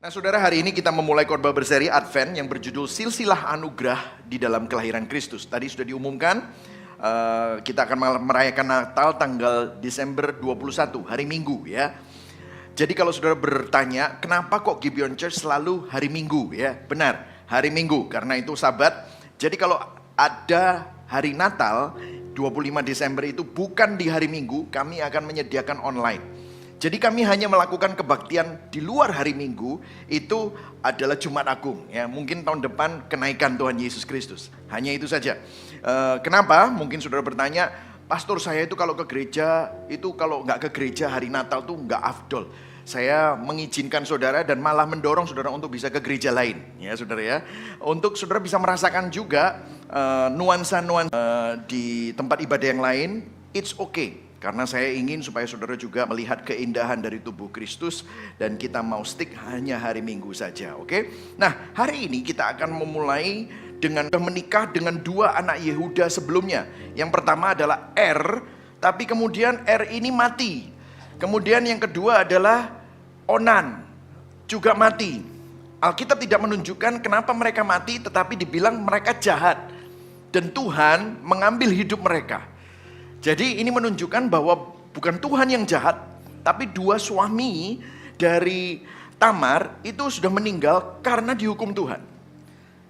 Nah saudara, hari ini kita memulai khotbah berseri Advent yang berjudul Silsilah Anugerah di dalam Kelahiran Kristus. Tadi sudah diumumkan, kita akan merayakan Natal tanggal Desember 21, hari Minggu ya. Jadi kalau saudara bertanya, kenapa kok Gibeon Church selalu hari Minggu ya? Benar, hari Minggu, karena itu Sabat. Jadi kalau ada hari Natal, 25 Desember itu bukan di hari Minggu, kami akan menyediakan online. Jadi kami hanya melakukan kebaktian di luar hari Minggu, itu adalah Jumat Agung. Ya, mungkin tahun depan kenaikan Tuhan Yesus Kristus. Hanya itu saja. Kenapa? Mungkin saudara bertanya, pastor saya itu kalau ke gereja, itu kalau nggak ke gereja hari Natal tuh nggak afdol. Saya mengizinkan saudara dan malah mendorong saudara untuk bisa ke gereja lain. Ya saudara ya. Untuk saudara bisa merasakan juga nuansa-nuansa di tempat ibadah yang lain, it's okay. Karena saya ingin supaya saudara juga melihat keindahan dari tubuh Kristus. Dan kita mau stick hanya hari Minggu saja, oke? Nah, hari ini kita akan memulai dengan menikah dengan dua anak Yehuda sebelumnya. Yang pertama adalah Er, tapi kemudian Er ini mati. Kemudian yang kedua adalah Onan, juga mati. Alkitab tidak menunjukkan kenapa mereka mati, tetapi dibilang mereka jahat. Dan Tuhan mengambil hidup mereka. Jadi ini menunjukkan bahwa bukan Tuhan yang jahat, tapi dua suami dari Tamar itu sudah meninggal karena dihukum Tuhan.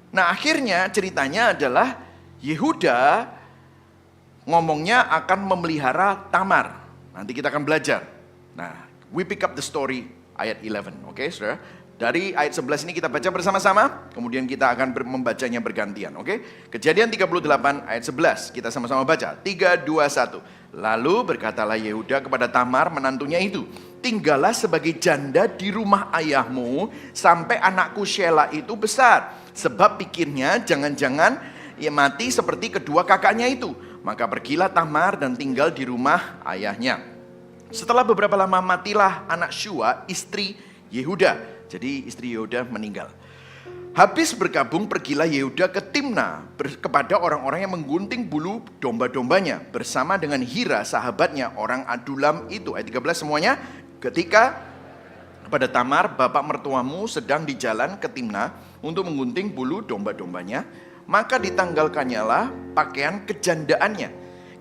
Nah akhirnya ceritanya adalah Yehuda ngomongnya akan memelihara Tamar. Nanti kita akan belajar. Nah, we pick up the story ayat 11, oke saudara? Dari ayat 11 ini kita baca bersama-sama, kemudian kita akan membacanya bergantian, oke? Kejadian 38 ayat 11, kita sama-sama baca. 3, 2, 1. Lalu berkatalah Yehuda kepada Tamar menantunya itu, tinggallah sebagai janda di rumah ayahmu sampai anakku Shelah itu besar. Sebab pikirnya jangan-jangan ia mati seperti kedua kakaknya itu. Maka pergilah Tamar dan tinggal di rumah ayahnya. Setelah beberapa lama matilah anak Shua, istri Yehuda. Jadi istri Yehuda meninggal. Habis berkabung pergilah Yehuda ke Timna kepada orang-orang yang menggunting bulu domba-dombanya bersama dengan Hira sahabatnya orang Adulam itu. Ayat 13 semuanya. Ketika kepada Tamar, bapak mertuamu sedang di jalan ke Timna untuk menggunting bulu domba-dombanya, maka ditanggalkannya lah pakaian kejandaannya.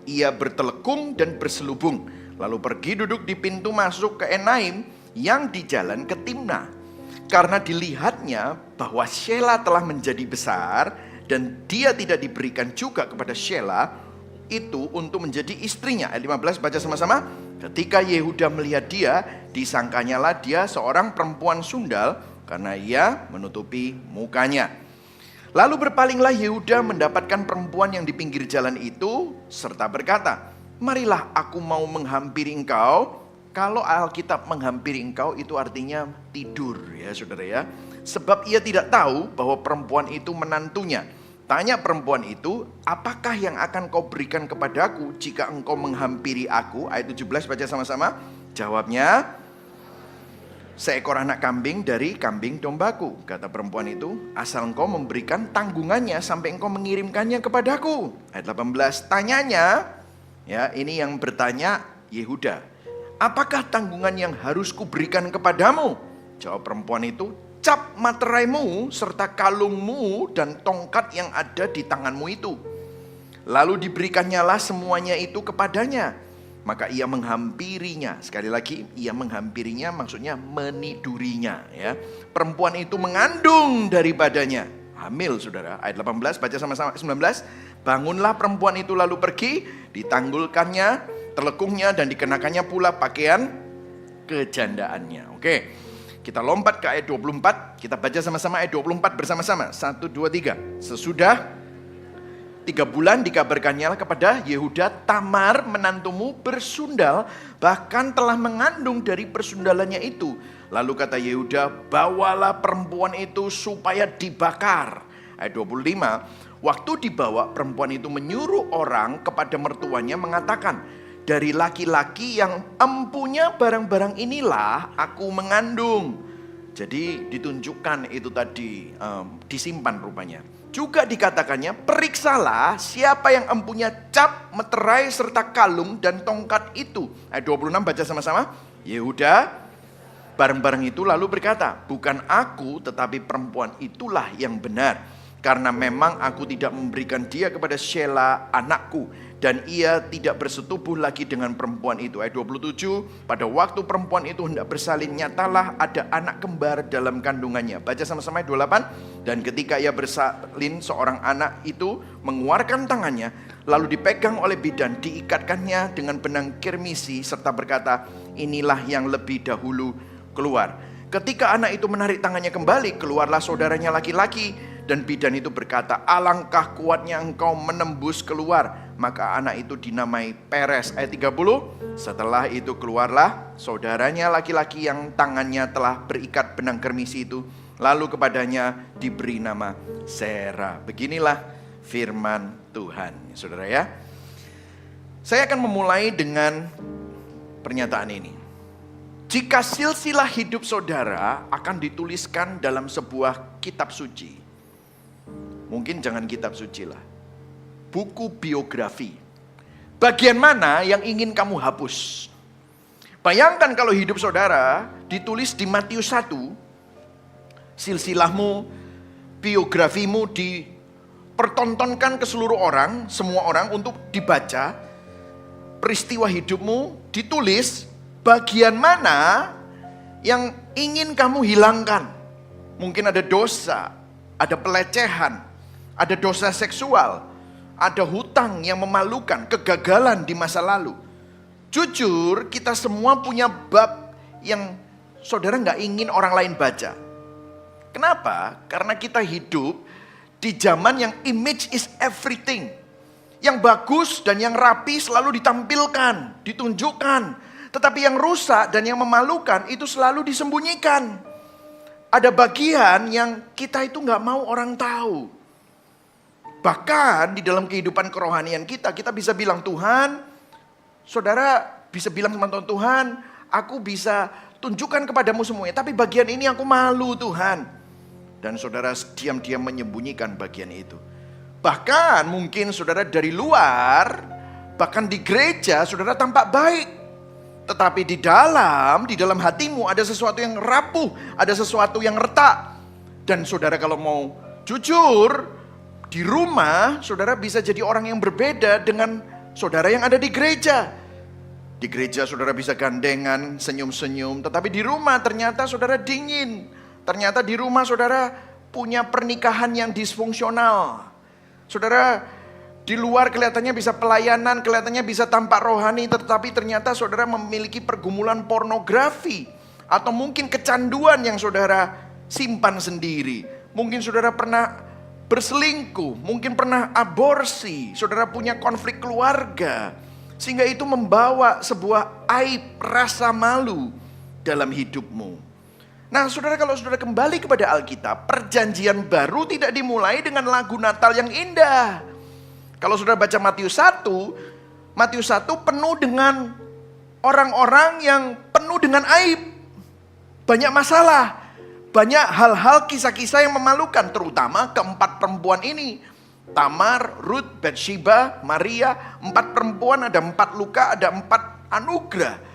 Ia bertelekung dan berselubung, lalu pergi duduk di pintu masuk ke Enaim yang di jalan ke Timna. Karena dilihatnya bahwa Shelah telah menjadi besar dan dia tidak diberikan juga kepada Shelah itu untuk menjadi istrinya. Ayat 15 baca sama-sama. Ketika Yehuda melihat dia, disangkanyalah dia seorang perempuan sundal karena ia menutupi mukanya. Lalu berpalinglah Yehuda mendapatkan perempuan yang di pinggir jalan itu serta berkata, marilah aku mau menghampiri engkau. Kalau Alkitab menghampiri engkau itu artinya tidur ya saudara ya. Sebab ia tidak tahu bahwa perempuan itu menantunya. Tanya perempuan itu, apakah yang akan kau berikan kepadaku jika engkau menghampiri aku? Ayat 17 baca sama-sama. Jawabnya, seekor anak kambing dari kambing dombaku. Kata perempuan itu, asal engkau memberikan tanggungannya sampai engkau mengirimkannya kepadaku. Ayat 18 tanyanya, ya ini yang bertanya Yehuda. Apakah tanggungan yang harus kuberikan kepadamu? Jawab perempuan itu, cap materaimu serta kalungmu dan tongkat yang ada di tanganmu itu. Lalu diberikannya lah semuanya itu kepadanya. Maka ia menghampirinya. Sekali lagi, ia menghampirinya maksudnya menidurinya. Ya. Perempuan itu mengandung daripadanya. Hamil saudara. Ayat 18 baca sama-sama. 19. Bangunlah perempuan itu lalu pergi. Ditanggulkannya telekungnya dan dikenakannya pula pakaian kejandaannya. Oke, kita lompat ke ayat 24. Kita baca sama-sama ayat 24 bersama-sama. 1, 2, 3. Sesudah 3 bulan dikabarkannya kepada Yehuda, Tamar menantumu bersundal, bahkan telah mengandung dari persundalannya itu. Lalu kata Yehuda, bawalah perempuan itu supaya dibakar. Ayat 25. Waktu dibawa, perempuan itu menyuruh orang kepada mertuanya mengatakan, dari laki-laki yang empunya barang-barang inilah aku mengandung. Jadi ditunjukkan itu tadi disimpan rupanya. Juga dikatakannya, periksalah siapa yang empunya cap, meterai serta kalung dan tongkat itu. Ayat 26 baca sama-sama. Yehuda Bareng-bareng itu lalu berkata, bukan aku tetapi perempuan itulah yang benar. Karena memang aku tidak memberikan dia kepada Shelah anakku. Dan ia tidak bersetubuh lagi dengan perempuan itu. Ayat 27, pada waktu perempuan itu hendak bersalin, nyatalah ada anak kembar dalam kandungannya. Baca sama-sama ayat 28. Dan ketika ia bersalin, seorang anak itu mengeluarkan tangannya, lalu dipegang oleh bidan, diikatkannya dengan benang kirmisi, serta berkata, inilah yang lebih dahulu keluar. Ketika anak itu menarik tangannya kembali, keluarlah saudaranya laki-laki. Dan bidan itu berkata, alangkah kuatnya engkau menembus keluar. Maka anak itu dinamai Peres. Ayat 30, setelah itu keluarlah saudaranya laki-laki yang tangannya telah berikat benang kermisi itu. Lalu kepadanya diberi nama Serah. Beginilah firman Tuhan. Saudara ya, saya akan memulai dengan pernyataan ini. Jika silsilah hidup saudara akan dituliskan dalam sebuah kitab suci, mungkin jangan kitab suci lah, buku biografi, bagian mana yang ingin kamu hapus? Bayangkan kalau hidup saudara ditulis di Matius 1, silsilahmu, biografimu dipertontonkan ke seluruh orang, semua orang untuk dibaca. Peristiwa hidupmu ditulis, bagian mana yang ingin kamu hilangkan? Mungkin ada dosa, ada pelecehan, ada dosa seksual, ada hutang yang memalukan, kegagalan di masa lalu. Jujur, kita semua punya bab yang saudara gak ingin orang lain baca. Kenapa? Karena kita hidup di zaman yang image is everything. Yang bagus dan yang rapi selalu ditampilkan, ditunjukkan. Tetapi yang rusak dan yang memalukan itu selalu disembunyikan. Ada bagian yang kita itu gak mau orang tahu. Bahkan di dalam kehidupan kerohanian kita bisa bilang, Tuhan, saudara bisa bilang sama Tuhan, aku bisa tunjukkan kepadamu semuanya, tapi bagian ini aku malu Tuhan. Dan saudara diam-diam menyembunyikan bagian itu. Bahkan mungkin saudara dari luar, bahkan di gereja saudara tampak baik. Tetapi di dalam hatimu ada sesuatu yang rapuh, ada sesuatu yang retak. Dan saudara kalau mau jujur, di rumah saudara bisa jadi orang yang berbeda dengan saudara yang ada di gereja. Di gereja saudara bisa gandengan, senyum-senyum, tetapi di rumah ternyata saudara dingin. Ternyata di rumah saudara punya pernikahan yang disfungsional. Saudara di luar kelihatannya bisa pelayanan, kelihatannya bisa tampak rohani, tetapi ternyata saudara memiliki pergumulan pornografi. Atau mungkin kecanduan yang saudara simpan sendiri. Mungkin saudara pernah berselingkuh, mungkin pernah aborsi, saudara punya konflik keluarga. Sehingga itu membawa sebuah aib, rasa malu dalam hidupmu. Nah saudara, kalau saudara kembali kepada Alkitab, perjanjian baru tidak dimulai dengan lagu Natal yang indah. Kalau saudara baca Matius 1 penuh dengan orang-orang yang penuh dengan aib. Banyak masalah, banyak hal-hal, kisah-kisah yang memalukan, terutama keempat perempuan ini. Tamar, Ruth, Bathsheba, Maria, 4 perempuan, ada 4 luka, ada 4 anugerah.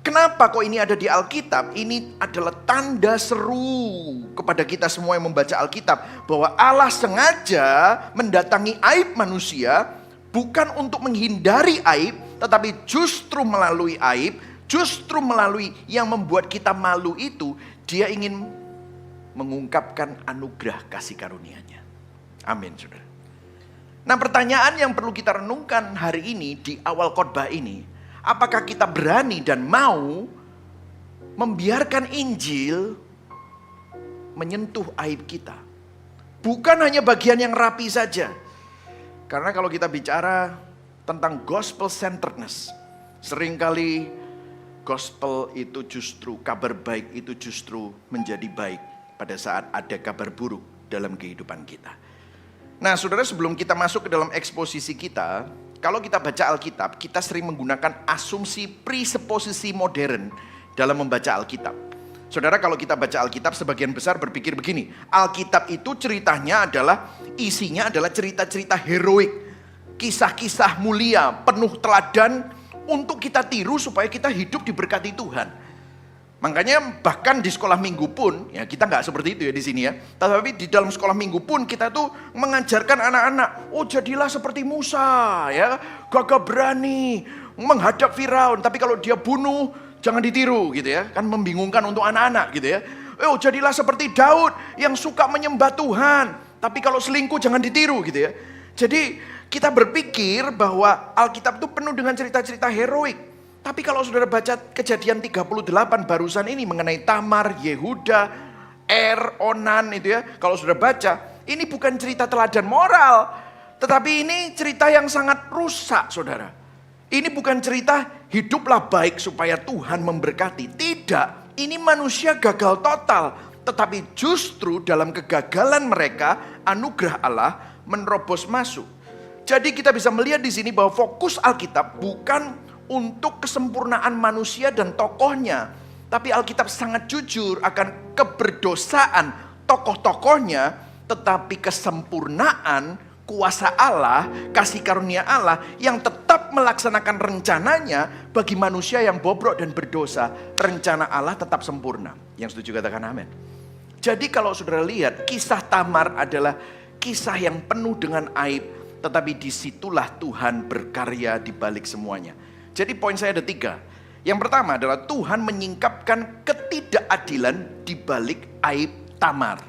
Kenapa kok ini ada di Alkitab? Ini adalah tanda seru kepada kita semua yang membaca Alkitab, bahwa Allah sengaja mendatangi aib manusia bukan untuk menghindari aib, tetapi justru melalui aib, justru melalui yang membuat kita malu itu, Dia ingin mengungkapkan anugerah kasih karunia-Nya. Amin, saudara. Nah, pertanyaan yang perlu kita renungkan hari ini di awal khotbah ini, apakah kita berani dan mau membiarkan Injil menyentuh aib kita? Bukan hanya bagian yang rapi saja. Karena kalau kita bicara tentang gospel centeredness, seringkali gospel itu justru, kabar baik itu justru menjadi baik pada saat ada kabar buruk dalam kehidupan kita. Nah saudara, sebelum kita masuk ke dalam eksposisi kita, kalau kita baca Alkitab, kita sering menggunakan asumsi presupposisi modern dalam membaca Alkitab. Saudara, kalau kita baca Alkitab, sebagian besar berpikir begini, Alkitab itu ceritanya adalah, isinya adalah cerita-cerita heroik, kisah-kisah mulia, penuh teladan untuk kita tiru supaya kita hidup diberkati Tuhan. Makanya bahkan di sekolah minggu pun, ya kita nggak seperti itu ya di sini ya. Tetapi di dalam sekolah minggu pun kita tuh mengajarkan anak-anak, oh jadilah seperti Musa ya, gagah berani menghadap Firaun. Tapi kalau dia bunuh, jangan ditiru gitu ya. Kan membingungkan untuk anak-anak gitu ya. Oh jadilah seperti Daud yang suka menyembah Tuhan. Tapi kalau selingkuh jangan ditiru gitu ya. Jadi kita berpikir bahwa Alkitab itu penuh dengan cerita-cerita heroik. Tapi kalau saudara baca Kejadian 38 barusan ini mengenai Tamar, Yehuda, Onan itu ya. Kalau saudara baca, ini bukan cerita teladan moral. Tetapi ini cerita yang sangat rusak saudara. Ini bukan cerita hiduplah baik supaya Tuhan memberkati. Tidak, ini manusia gagal total. Tetapi justru dalam kegagalan mereka, anugerah Allah menerobos masuk. Jadi kita bisa melihat di sini bahwa fokus Alkitab bukan untuk kesempurnaan manusia dan tokohnya. Tapi Alkitab sangat jujur akan keberdosaan tokoh-tokohnya. Tetapi kesempurnaan kuasa Allah, kasih karunia Allah yang tetap melaksanakan rencananya bagi manusia yang bobrok dan berdosa. Rencana Allah tetap sempurna. Yang setuju katakan amin. Jadi kalau saudara lihat kisah Tamar adalah kisah yang penuh dengan aib. Tetapi disitulah Tuhan berkarya di balik semuanya. Jadi poin saya ada 3. Yang pertama adalah Tuhan menyingkapkan ketidakadilan di balik aib Tamar.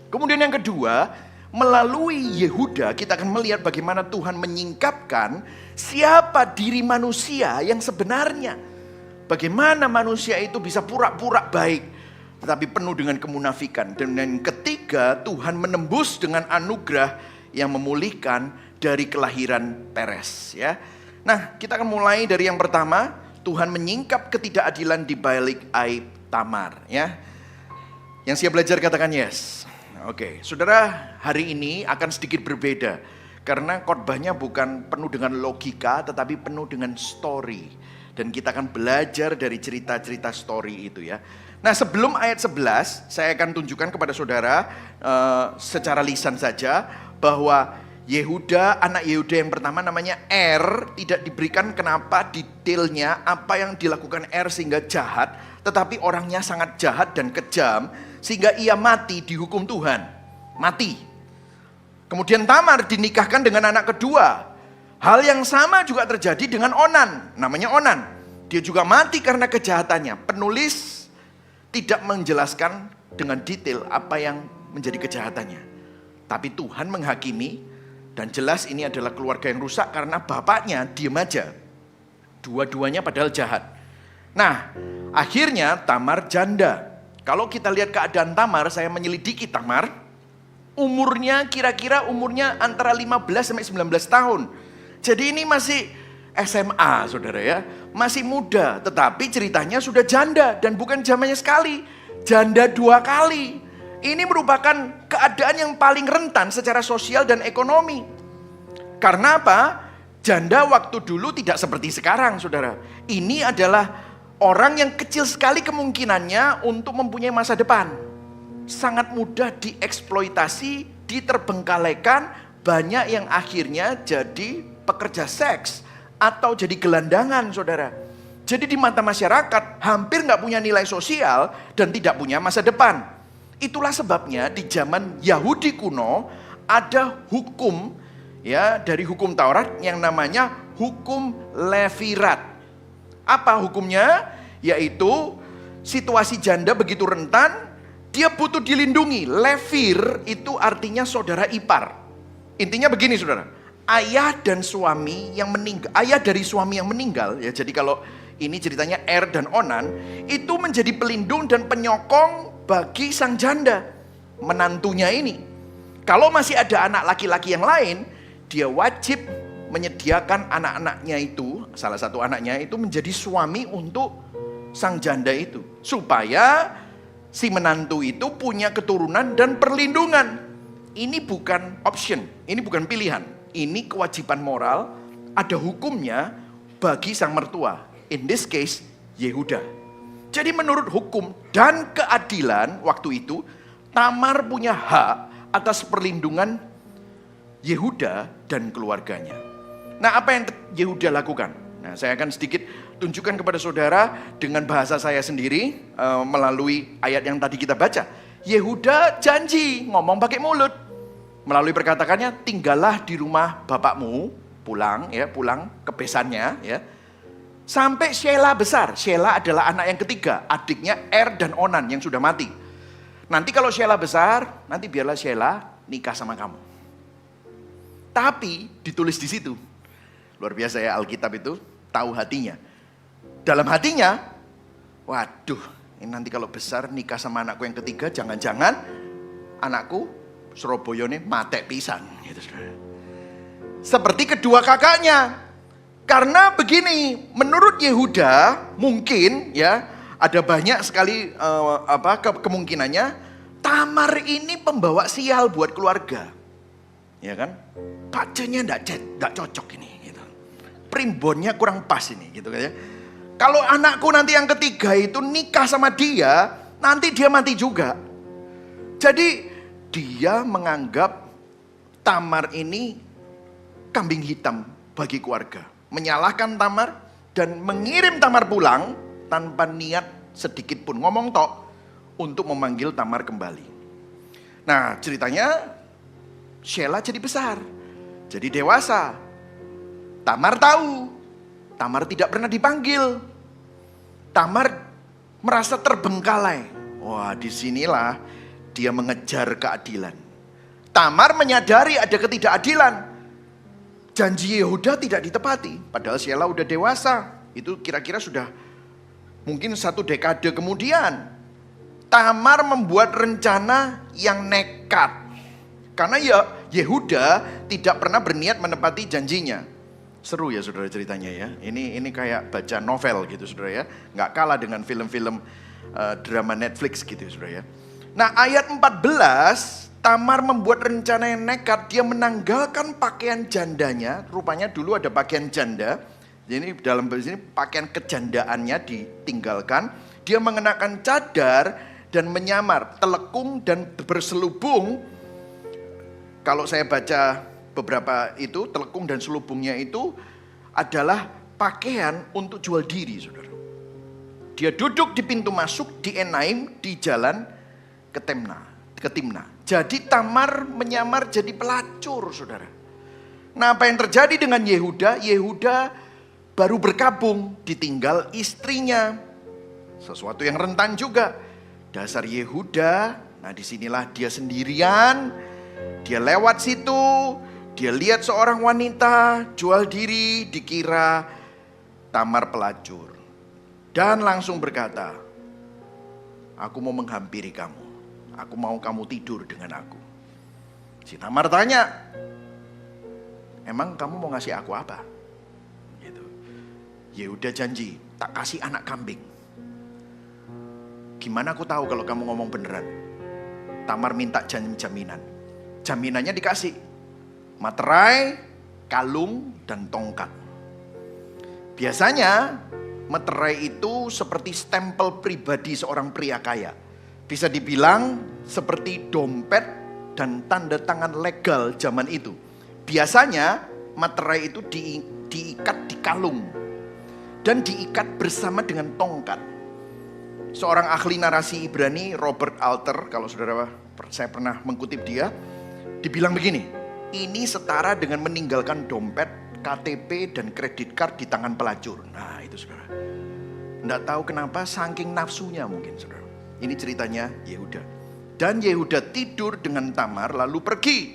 Kemudian yang kedua, melalui Yehuda kita akan melihat bagaimana Tuhan menyingkapkan siapa diri manusia yang sebenarnya. Bagaimana manusia itu bisa pura-pura baik tetapi penuh dengan kemunafikan. Dan yang ketiga, Tuhan menembus dengan anugerah yang memulihkan dari kelahiran Peres ya. Nah, kita akan mulai dari yang pertama, Tuhan menyingkap ketidakadilan di balik aib Tamar ya. Yang siap belajar katakan yes. Oke, saudara, hari ini akan sedikit berbeda karena khotbahnya bukan penuh dengan logika tetapi penuh dengan story. Dan kita akan belajar dari cerita-cerita story itu ya. Nah, sebelum ayat 11, saya akan tunjukkan kepada saudara secara lisan saja bahwa Yehuda, anak Yehuda yang pertama namanya tidak diberikan kenapa detailnya apa yang dilakukan sehingga jahat. Tetapi orangnya sangat jahat dan kejam sehingga ia mati dihukum Tuhan. Mati. Kemudian Tamar dinikahkan dengan anak kedua. Hal yang sama juga terjadi dengan Onan. Namanya Onan. Dia juga mati karena kejahatannya. Penulis tidak menjelaskan dengan detail apa yang menjadi kejahatannya. Tapi Tuhan menghakimi. Dan jelas ini adalah keluarga yang rusak karena bapaknya diem aja. Dua-duanya padahal jahat. Nah, akhirnya Tamar janda. Kalau kita lihat keadaan Tamar, saya menyelidiki Tamar. Umurnya kira-kira antara 15 sampai 19 tahun. Jadi ini masih SMA saudara ya. Masih muda, tetapi ceritanya sudah janda. Dan bukan zamannya sekali, janda 2 kali. Ini merupakan keadaan yang paling rentan secara sosial dan ekonomi. Karena apa? Janda waktu dulu tidak seperti sekarang, saudara. Ini adalah orang yang kecil sekali kemungkinannya untuk mempunyai masa depan. Sangat mudah dieksploitasi, diterbengkalaikan. Banyak yang akhirnya jadi pekerja seks atau jadi gelandangan, saudara. Jadi di mata masyarakat hampir nggak punya nilai sosial dan tidak punya masa depan. Itulah sebabnya di zaman Yahudi kuno ada hukum ya dari hukum Taurat yang namanya hukum Levirat. Apa hukumnya? Yaitu situasi janda begitu rentan, dia butuh dilindungi. Levir itu artinya saudara ipar. Intinya begini saudara, ayah dan suami yang meninggal, ayah dari suami yang meninggal ya. Jadi kalau ini ceritanya dan Onan itu menjadi pelindung dan penyokong bagi sang janda, menantunya ini. Kalau masih ada anak laki-laki yang lain, dia wajib menyediakan anak-anaknya itu, salah satu anaknya itu menjadi suami untuk sang janda itu. Supaya si menantu itu punya keturunan dan perlindungan. Ini bukan option, ini bukan pilihan. Ini kewajiban moral, ada hukumnya bagi sang mertua. In this case, Yehuda. Jadi menurut hukum dan keadilan waktu itu, Tamar punya hak atas perlindungan Yehuda dan keluarganya. Nah, apa yang Yehuda lakukan? Nah, saya akan sedikit tunjukkan kepada saudara dengan bahasa saya sendiri melalui ayat yang tadi kita baca. Yehuda janji ngomong pakai mulut. Melalui perkataannya, tinggallah di rumah bapakmu, pulang ke besannya ya. Sampai Shelah besar. Shelah adalah anak yang ketiga, adiknya Er dan Onan yang sudah mati. Nanti kalau Shelah besar, nanti biarlah Shelah nikah sama kamu. Tapi ditulis di situ. Luar biasa ya, Alkitab itu tahu hatinya. Dalam hatinya, waduh, ini nanti kalau besar nikah sama anakku yang ketiga, jangan-jangan anakku Surabaya ini matek pisan gitu. Seperti kedua kakaknya. Karena begini, menurut Yehuda mungkin ya ada banyak sekali kemungkinannya Tamar ini pembawa sial buat keluarga. Ya kan? Bacanya enggak cocok ini gitu. Primbonnya kurang pas ini gitu kan ya. Kalau anakku nanti yang ketiga itu nikah sama dia, nanti dia mati juga. Jadi dia menganggap Tamar ini kambing hitam bagi keluarga. Menyalahkan Tamar dan mengirim Tamar pulang tanpa niat sedikit pun ngomong tok untuk memanggil Tamar kembali. Nah, ceritanya Shelah jadi besar, jadi dewasa. Tamar tahu, Tamar tidak pernah dipanggil. Tamar merasa terbengkalai. Wah, disinilah dia mengejar keadilan. Tamar menyadari ada ketidakadilan. Janji Yehuda tidak ditepati, padahal Shelah udah dewasa. Itu kira-kira sudah mungkin 1 dekade kemudian. Tamar membuat rencana yang nekat. Karena ya Yehuda tidak pernah berniat menepati janjinya. Seru ya saudara ceritanya ya. Ini kayak baca novel gitu saudara ya. Nggak kalah dengan film-film drama Netflix gitu saudara ya. Nah ayat 14... Tamar membuat rencana yang nekat, dia menanggalkan pakaian jandanya, rupanya dulu ada pakaian janda, jadi dalam bahasa ini pakaian kejandaannya ditinggalkan, dia mengenakan cadar dan menyamar, telekung dan berselubung. Kalau saya baca beberapa itu, telekung dan selubungnya itu adalah pakaian untuk jual diri, saudara. Dia duduk di pintu masuk di Enaim, di jalan ke Timna. Jadi Tamar menyamar jadi pelacur, saudara. Nah, apa yang terjadi dengan Yehuda? Yehuda baru berkabung, ditinggal istrinya. Sesuatu yang rentan juga. Dasar Yehuda, nah disinilah dia sendirian. Dia lewat situ, dia lihat seorang wanita jual diri, dikira Tamar pelacur. Dan langsung berkata, aku mau menghampiri kamu. Aku mau kamu tidur dengan aku. Si Tamar tanya, emang kamu mau ngasih aku apa? Gitu. Yehuda janji, tak kasih anak kambing. Gimana aku tahu kalau kamu ngomong beneran? Tamar minta jaminan. Jaminannya dikasih. Materai, kalung, dan tongkat. Biasanya materai itu seperti stempel pribadi seorang pria kaya. Bisa dibilang seperti dompet dan tanda tangan legal zaman itu. Biasanya materai itu diikat di kalung dan diikat bersama dengan tongkat. Seorang ahli narasi Ibrani, Robert Alter, kalau saudara saya pernah mengutip dia, dibilang begini, ini setara dengan meninggalkan dompet, KTP dan kredit card di tangan pelacur. Nah itu saudara. Nggak tahu kenapa saking nafsunya mungkin saudara. Ini ceritanya Yehuda. Dan Yehuda tidur dengan Tamar lalu pergi.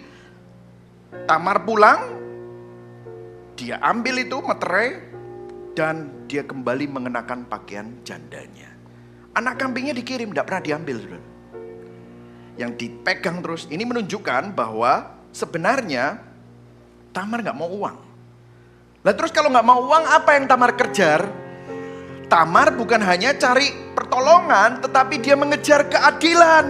Tamar pulang, dia ambil itu materai dan dia kembali mengenakan pakaian jandanya. Anak kambingnya dikirim, tidak pernah diambil. Saudara. Yang dipegang terus, ini menunjukkan bahwa sebenarnya Tamar nggak mau uang. Lah terus kalau nggak mau uang, apa yang Tamar kejar? Tamar bukan hanya cari pertolongan, tetapi dia mengejar keadilan.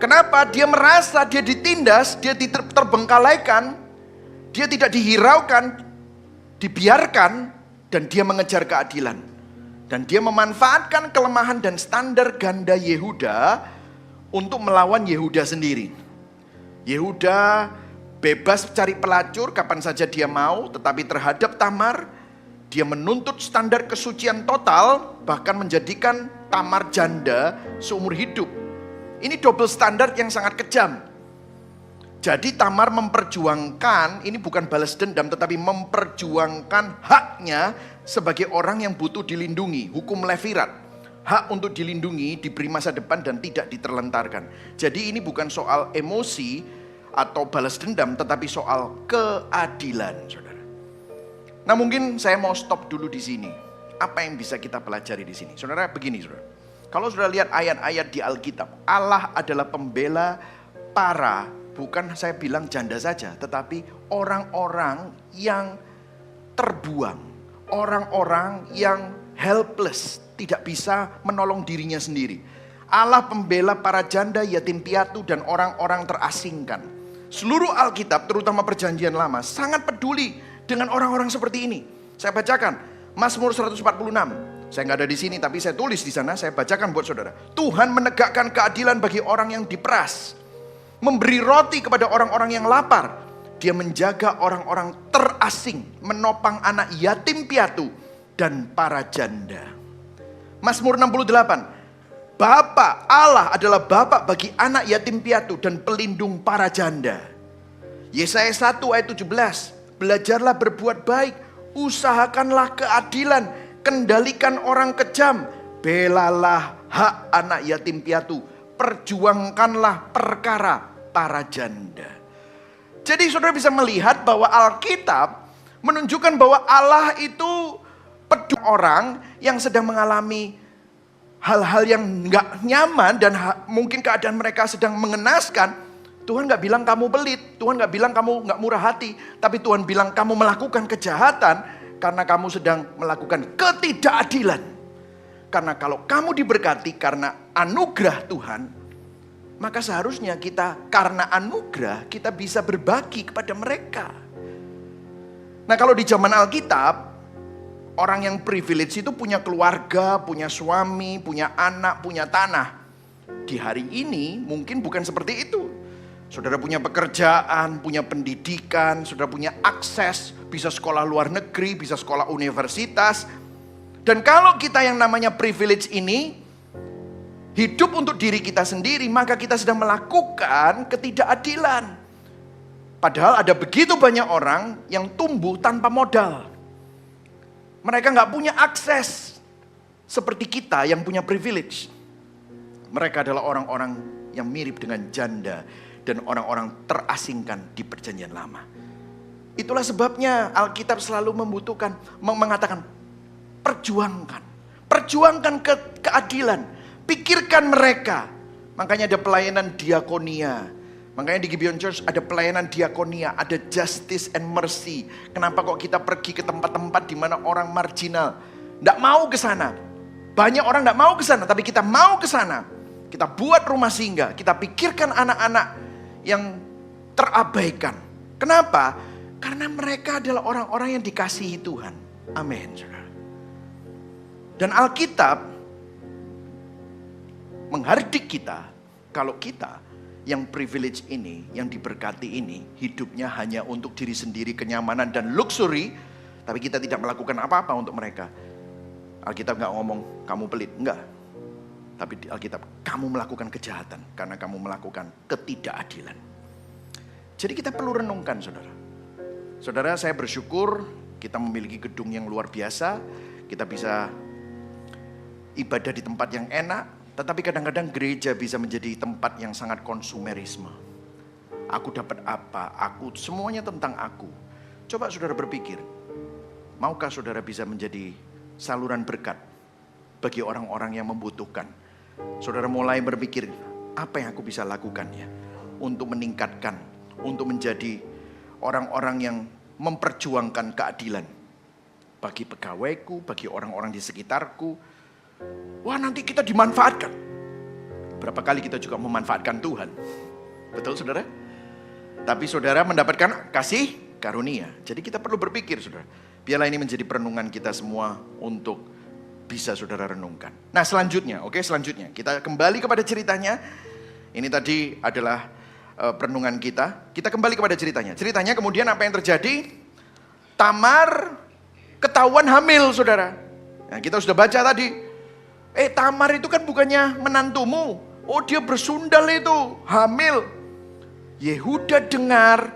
Kenapa? Dia merasa dia ditindas, dia terbengkalaikan, dia tidak dihiraukan, dibiarkan, dan dia mengejar keadilan. Dan dia memanfaatkan kelemahan dan standar ganda Yehuda untuk melawan Yehuda sendiri. Yehuda bebas cari pelacur kapan saja dia mau, tetapi terhadap Tamar, dia menuntut standar kesucian total, bahkan menjadikan Tamar janda seumur hidup. Ini double standar yang sangat kejam. Jadi Tamar memperjuangkan, ini bukan balas dendam, tetapi memperjuangkan haknya sebagai orang yang butuh dilindungi. Hukum Levirat, hak untuk dilindungi, diberi masa depan dan tidak diterlentarkan. Jadi ini bukan soal emosi atau balas dendam, tetapi soal keadilan, saudara. Nah mungkin saya mau stop dulu di sini. Apa yang bisa kita pelajari di sini? Saudara, begini saudara. Kalau saudara lihat ayat-ayat di Alkitab, Allah adalah pembela para, bukan saya bilang janda saja, tetapi orang-orang yang terbuang. Orang-orang yang helpless, tidak bisa menolong dirinya sendiri. Allah pembela para janda, yatim piatu, dan orang-orang terasingkan. Seluruh Alkitab, terutama Perjanjian Lama, sangat peduli dengan orang-orang seperti ini. Saya bacakan Mazmur 146. Saya nggak ada di sini, tapi saya tulis di sana. Saya bacakan buat saudara. Tuhan menegakkan keadilan bagi orang yang diperas, memberi roti kepada orang-orang yang lapar. Dia menjaga orang-orang terasing, menopang anak yatim piatu dan para janda. Mazmur 68. Bapa Allah adalah bapa bagi anak yatim piatu dan pelindung para janda. Yesaya 1 ayat 17. Belajarlah berbuat baik, usahakanlah keadilan, kendalikan orang kejam, belalah hak anak yatim piatu, perjuangkanlah perkara para janda. Jadi saudara bisa melihat bahwa Alkitab menunjukkan bahwa Allah itu peduli orang yang sedang mengalami hal-hal yang gak nyaman dan mungkin keadaan mereka sedang mengenaskan. Tuhan gak bilang kamu pelit, Tuhan gak bilang kamu gak murah hati, tapi Tuhan bilang kamu melakukan kejahatan karena kamu sedang melakukan ketidakadilan. Karena kalau kamu diberkati karena anugerah Tuhan, maka seharusnya kita karena anugerah kita bisa berbagi kepada mereka. Nah kalau di zaman Alkitab, orang yang privilege itu punya keluarga, punya suami, punya anak, punya tanah. Di hari ini mungkin bukan seperti itu. Saudara punya pekerjaan, punya pendidikan, saudara punya akses, bisa sekolah luar negeri, bisa sekolah universitas. Dan kalau kita yang namanya privilege ini hidup untuk diri kita sendiri, maka kita sedang melakukan ketidakadilan. Padahal ada begitu banyak orang yang tumbuh tanpa modal. Mereka gak punya akses seperti kita yang punya privilege. Mereka adalah orang-orang yang mirip dengan janda dan orang-orang terasingkan di Perjanjian Lama. Itulah sebabnya Alkitab selalu membutuhkan, mengatakan perjuangkan keadilan, pikirkan mereka. Makanya ada pelayanan diakonia. Makanya di Gibeon Church ada pelayanan diakonia, ada justice and mercy. Kenapa kok kita pergi ke tempat-tempat di mana orang marginal nggak mau ke sana? Banyak orang nggak mau ke sana, tapi kita mau ke sana. Kita buat rumah singgah, kita pikirkan anak-anak yang terabaikan. Kenapa? Karena mereka adalah orang-orang yang dikasihi Tuhan. Amin. Dan Alkitab menghardik kita kalau kita yang privilege ini, yang diberkati ini, hidupnya hanya untuk diri sendiri, kenyamanan dan luxury, tapi kita tidak melakukan apa-apa untuk mereka. Alkitab gak ngomong kamu pelit, enggak. Tapi di Alkitab kamu melakukan kejahatan karena kamu melakukan ketidakadilan. Jadi kita perlu renungkan saudara. Saudara, saya bersyukur kita memiliki gedung yang luar biasa. Kita bisa ibadah di tempat yang enak. Tetapi kadang-kadang gereja bisa menjadi tempat yang sangat konsumerisme. Aku dapat apa? Aku, semuanya tentang aku. Coba saudara berpikir, maukah saudara bisa menjadi saluran berkat bagi orang-orang yang membutuhkan? Saudara mulai berpikir, apa yang aku bisa lakukan ya untuk meningkatkan, untuk menjadi orang-orang yang memperjuangkan keadilan bagi pegawaiku, bagi orang-orang di sekitarku. Wah, nanti kita dimanfaatkan. Berapa kali kita juga memanfaatkan Tuhan? Betul saudara? Tapi saudara mendapatkan kasih karunia. Jadi kita perlu berpikir saudara. Biarlah ini menjadi perenungan kita semua untuk bisa saudara renungkan. Nah selanjutnya, selanjutnya kita kembali kepada ceritanya. Ini tadi adalah perenungan kita. Kita kembali kepada ceritanya. Ceritanya kemudian apa yang terjadi? Tamar ketahuan hamil, saudara. Nah, kita sudah baca tadi. Tamar itu kan bukannya menantumu. Oh, dia bersundal itu, hamil. Yehuda dengar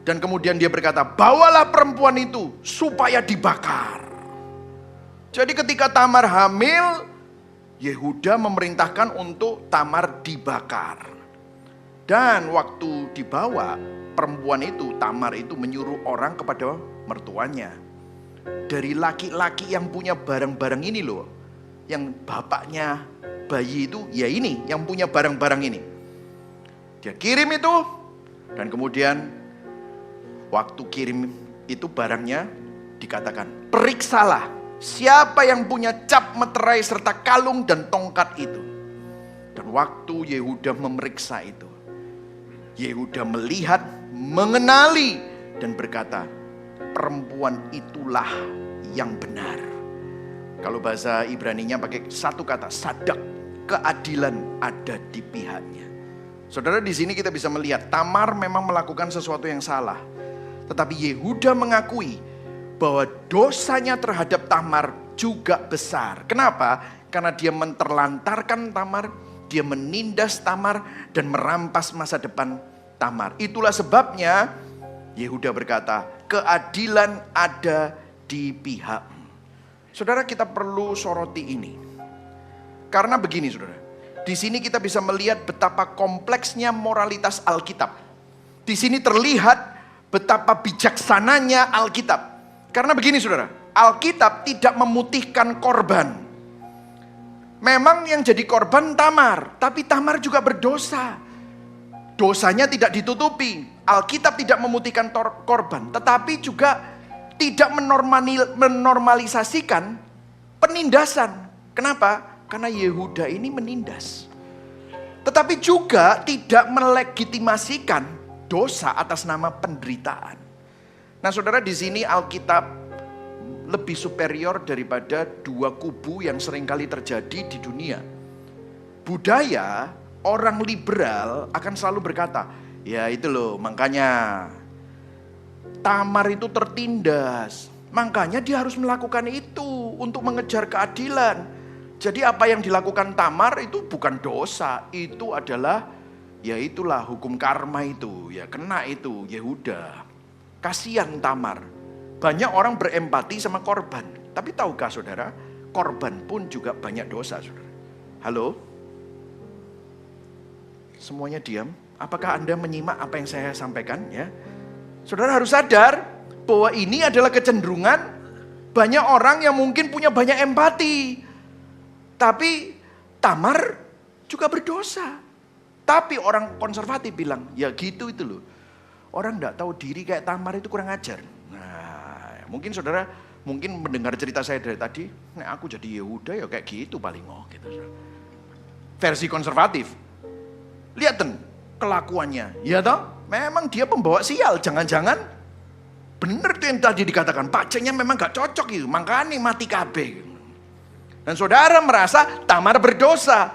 dan kemudian dia berkata, bawalah perempuan itu supaya dibakar. Jadi ketika Tamar hamil, Yehuda memerintahkan untuk Tamar dibakar. Dan waktu dibawa perempuan itu, Tamar itu menyuruh orang kepada mertuanya. Dari laki-laki yang punya barang-barang ini loh, yang bapaknya bayi itu, ya ini yang punya barang-barang ini. Dia kirim itu, dan kemudian waktu kirim itu barangnya dikatakan, periksalah siapa yang punya cap meterai serta kalung dan tongkat itu. Dan waktu Yehuda memeriksa itu, Yehuda melihat, mengenali, dan berkata, perempuan itulah yang benar. Kalau bahasa Ibraninya pakai satu kata, sadak, keadilan ada di pihaknya. Saudara, di sini kita bisa melihat Tamar memang melakukan sesuatu yang salah. Tetapi Yehuda mengakui bahwa dosanya terhadap Tamar juga besar. Kenapa? Karena dia menterlantarkan Tamar, dia menindas Tamar dan merampas masa depan Tamar. Itulah sebabnya Yehuda berkata, keadilan ada di pihakmu. Saudara, kita perlu soroti ini. Karena begini, saudara. Di sini kita bisa melihat betapa kompleksnya moralitas Alkitab. Di sini terlihat betapa bijaksananya Alkitab. Karena begini, saudara. Alkitab tidak memutihkan korban. Memang yang jadi korban Tamar, tapi Tamar juga berdosa. Dosanya tidak ditutupi. Alkitab tidak memutihkan korban, tetapi juga tidak menormalisasikan penindasan. Kenapa? Karena Yehuda ini menindas. Tetapi juga tidak melegitimasikan dosa atas nama penderitaan. Nah, saudara, di sini Alkitab lebih superior daripada dua kubu yang seringkali terjadi di dunia. Budaya orang liberal akan selalu berkata, ya itu loh, makanya Tamar itu tertindas. Makanya dia harus melakukan itu untuk mengejar keadilan. Jadi apa yang dilakukan Tamar itu bukan dosa. Itu adalah, ya itulah hukum karma itu. Ya kena itu Yehuda. Kasihan Tamar. Banyak orang berempati sama korban. Tapi tahukah saudara, korban pun juga banyak dosa, saudara. Halo? Semuanya diam. Apakah Anda menyimak apa yang saya sampaikan? Ya, saudara harus sadar bahwa ini adalah kecenderungan banyak orang yang mungkin punya banyak empati. Tapi Tamar juga berdosa. Tapi orang konservatif bilang, ya gitu itu loh. Orang enggak tahu diri kayak Tamar itu kurang ajar. Nah, mungkin saudara mendengar cerita saya dari tadi, nah aku jadi Yehuda ya kayak gitu paling gitu. Versi konservatif. Lihat kelakuannya, ya toh? Memang dia pembawa sial, jangan-jangan bener tuh yang tadi dikatakan, pacenya memang gak cocok itu, makanya mati kabeh. Dan saudara merasa Tamar berdosa,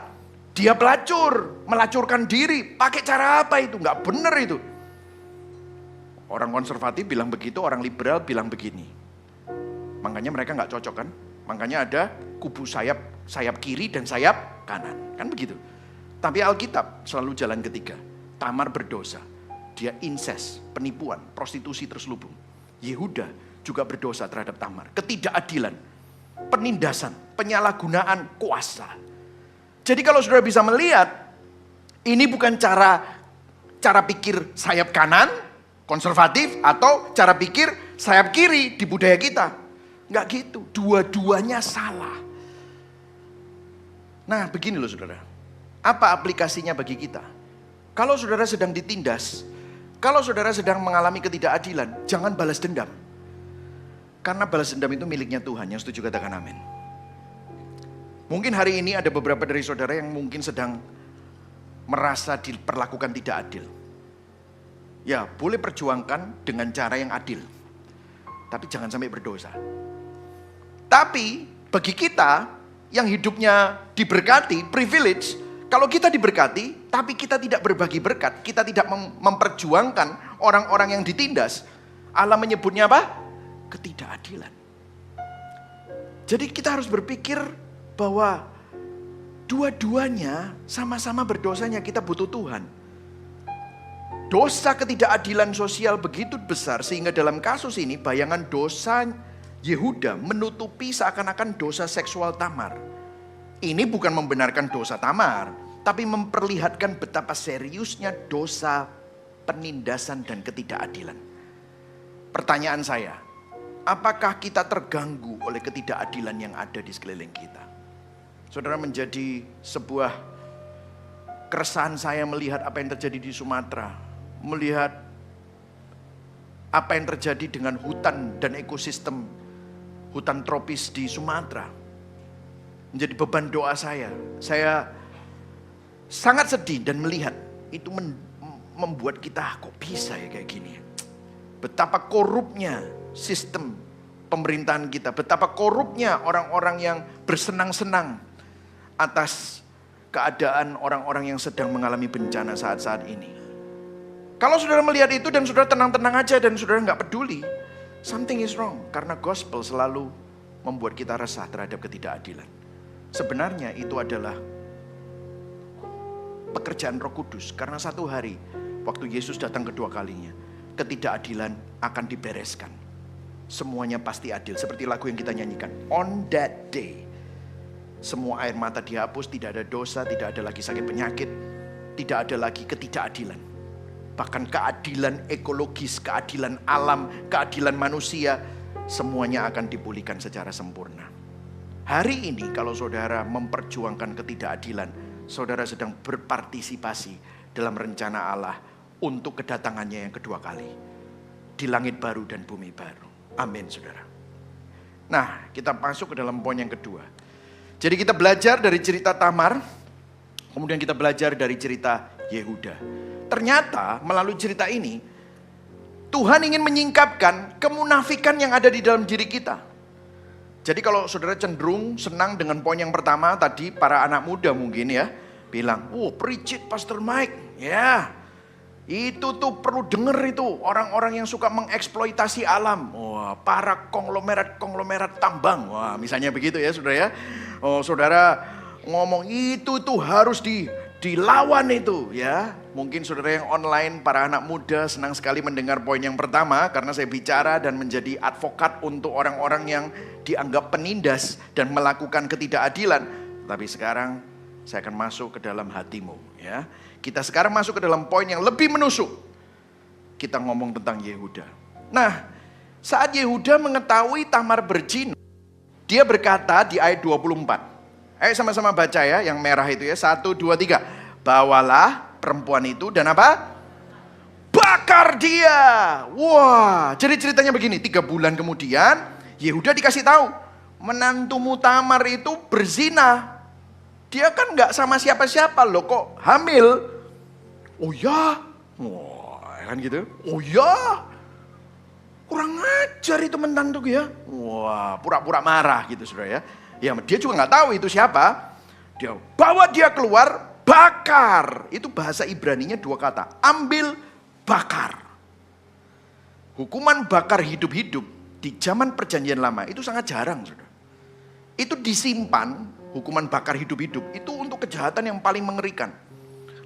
dia pelacur, melacurkan diri, pakai cara apa itu? Gak bener itu. Orang konservatif bilang begitu, orang liberal bilang begini. Makanya mereka gak cocok kan? Makanya ada kubu sayap kiri dan sayap kanan, kan begitu. Tapi Alkitab selalu jalan ketiga. Tamar berdosa. Dia incest, penipuan, prostitusi terselubung. Yehuda juga berdosa terhadap Tamar. Ketidakadilan, penindasan, penyalahgunaan kuasa. Jadi kalau saudara bisa melihat, ini bukan cara pikir sayap kanan, konservatif, atau cara pikir sayap kiri di budaya kita. Enggak gitu, dua-duanya salah. Nah begini loh saudara, apa aplikasinya bagi kita? Kalau saudara sedang ditindas, kalau saudara sedang mengalami ketidakadilan, jangan balas dendam. Karena balas dendam itu miliknya Tuhan. Yang setuju katakan amin. Mungkin hari ini ada beberapa dari saudara yang mungkin sedang merasa diperlakukan tidak adil. Ya, boleh perjuangkan dengan cara yang adil. Tapi jangan sampai berdosa. Tapi bagi kita yang hidupnya diberkati, privilege, Kalau kita diberkati, tapi kita tidak berbagi berkat, kita tidak memperjuangkan orang-orang yang ditindas, Allah menyebutnya apa? Ketidakadilan. Jadi kita harus berpikir bahwa dua-duanya sama-sama berdosanya, kita butuh Tuhan. Dosa ketidakadilan sosial begitu besar sehingga dalam kasus ini bayangan dosa Yehuda menutupi seakan-akan dosa seksual Tamar. Ini bukan membenarkan dosa Tamar, tapi memperlihatkan betapa seriusnya dosa penindasan dan ketidakadilan. Pertanyaan saya, apakah kita terganggu oleh ketidakadilan yang ada di sekeliling kita? Saudara, menjadi sebuah keresahan saya melihat apa yang terjadi di Sumatera, melihat apa yang terjadi dengan hutan dan ekosistem hutan tropis di Sumatera. Menjadi beban doa saya. Saya sangat sedih dan melihat itu membuat kita kok bisa ya kayak gini. Betapa korupnya sistem pemerintahan kita. Betapa korupnya orang-orang yang bersenang-senang atas keadaan orang-orang yang sedang mengalami bencana saat-saat ini. Kalau saudara melihat itu dan saudara tenang-tenang aja dan saudara nggak peduli, something is wrong. Karena gospel selalu membuat kita resah terhadap ketidakadilan. Sebenarnya itu adalah pekerjaan Roh Kudus. Karena satu hari waktu Yesus datang kedua kalinya, ketidakadilan akan dibereskan. Semuanya pasti adil. Seperti lagu yang kita nyanyikan. On that day, semua air mata dihapus, tidak ada dosa, tidak ada lagi sakit penyakit, tidak ada lagi ketidakadilan. Bahkan keadilan ekologis, keadilan alam, keadilan manusia, semuanya akan dipulihkan secara sempurna. Hari ini kalau saudara memperjuangkan ketidakadilan, saudara sedang berpartisipasi dalam rencana Allah untuk kedatangannya yang kedua kali. Di langit baru dan bumi baru. Amin saudara. Nah, kita masuk ke dalam poin yang kedua. Jadi kita belajar dari cerita Tamar, kemudian kita belajar dari cerita Yehuda. Ternyata melalui cerita ini, Tuhan ingin menyingkapkan kemunafikan yang ada di dalam diri kita. Jadi kalau saudara cenderung senang dengan poin yang pertama tadi, para anak muda mungkin ya, bilang, preach it Pastor Mike. Ya, itu tuh perlu denger itu, orang-orang yang suka mengeksploitasi alam. Wah, para konglomerat tambang. Wah, misalnya begitu ya saudara ya. Saudara ngomong itu tuh harus dilawan itu ya. Mungkin saudara yang online, para anak muda senang sekali mendengar poin yang pertama karena saya bicara dan menjadi advokat untuk orang-orang yang dianggap penindas dan melakukan ketidakadilan. Tapi sekarang saya akan masuk ke dalam hatimu ya. Kita sekarang masuk ke dalam poin yang lebih menusuk. Kita ngomong tentang Yehuda. Nah, saat Yehuda mengetahui Tamar berzina, dia berkata di ayat 24. Ayo sama-sama baca ya, yang merah itu ya. 1, 2, 3. Bawalah perempuan itu dan apa? Bakar dia. Wah, jadi ceritanya begini. 3 bulan kemudian Yehuda dikasih tahu, menantumu Tamar itu berzina. Dia kan gak sama siapa-siapa loh, kok hamil. Oh ya? Wah, kan gitu. Oh ya? Kurang ajar itu menantu ya. Wah, pura-pura marah gitu saudara ya. Ya dia juga gak tahu itu siapa. Dia bawa dia keluar, bakar. Itu bahasa Ibraninya 2 kata. Ambil, bakar. Hukuman bakar hidup-hidup di zaman perjanjian lama itu sangat jarang saudara. Itu disimpan, hukuman bakar hidup-hidup itu untuk kejahatan yang paling mengerikan.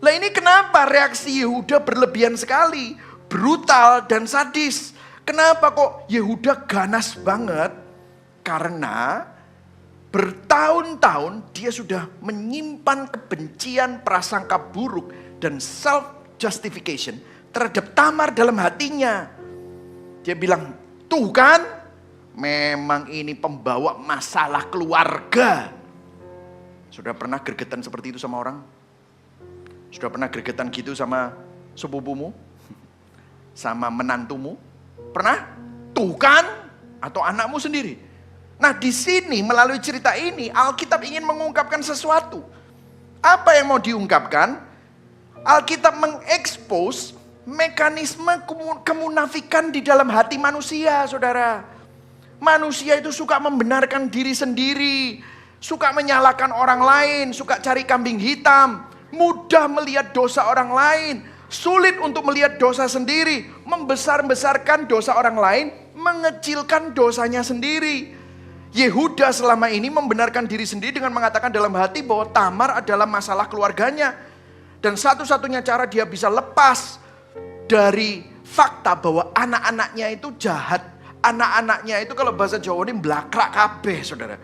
Lah ini kenapa reaksi Yehuda berlebihan sekali, brutal dan sadis. Kenapa kok Yehuda ganas banget? Karena bertahun-tahun dia sudah menyimpan kebencian, prasangka buruk dan self-justification terhadap Tamar dalam hatinya. Dia bilang, tuh kan, memang ini pembawa masalah keluarga. Sudah pernah gregetan seperti itu sama orang? Sudah pernah gregetan gitu sama sepupumu? Sama menantumu? Pernah? Tuh kan? Atau anakmu sendiri? Nah di sini melalui cerita ini Alkitab ingin mengungkapkan sesuatu. Apa yang mau diungkapkan? Alkitab mengekspos mekanisme kemunafikan di dalam hati manusia, saudara. Manusia itu suka membenarkan diri sendiri, suka menyalahkan orang lain, suka cari kambing hitam. mudah melihat dosa orang lain, sulit untuk melihat dosa sendiri, membesar-besarkan dosa orang lain, mengecilkan dosanya sendiri. Yehuda selama ini membenarkan diri sendiri dengan mengatakan dalam hati bahwa Tamar adalah masalah keluarganya. Dan satu-satunya cara dia bisa lepas dari fakta bahwa anak-anaknya itu jahat. Anak-anaknya itu kalau bahasa Jawa ini blakrak kabeh, saudara.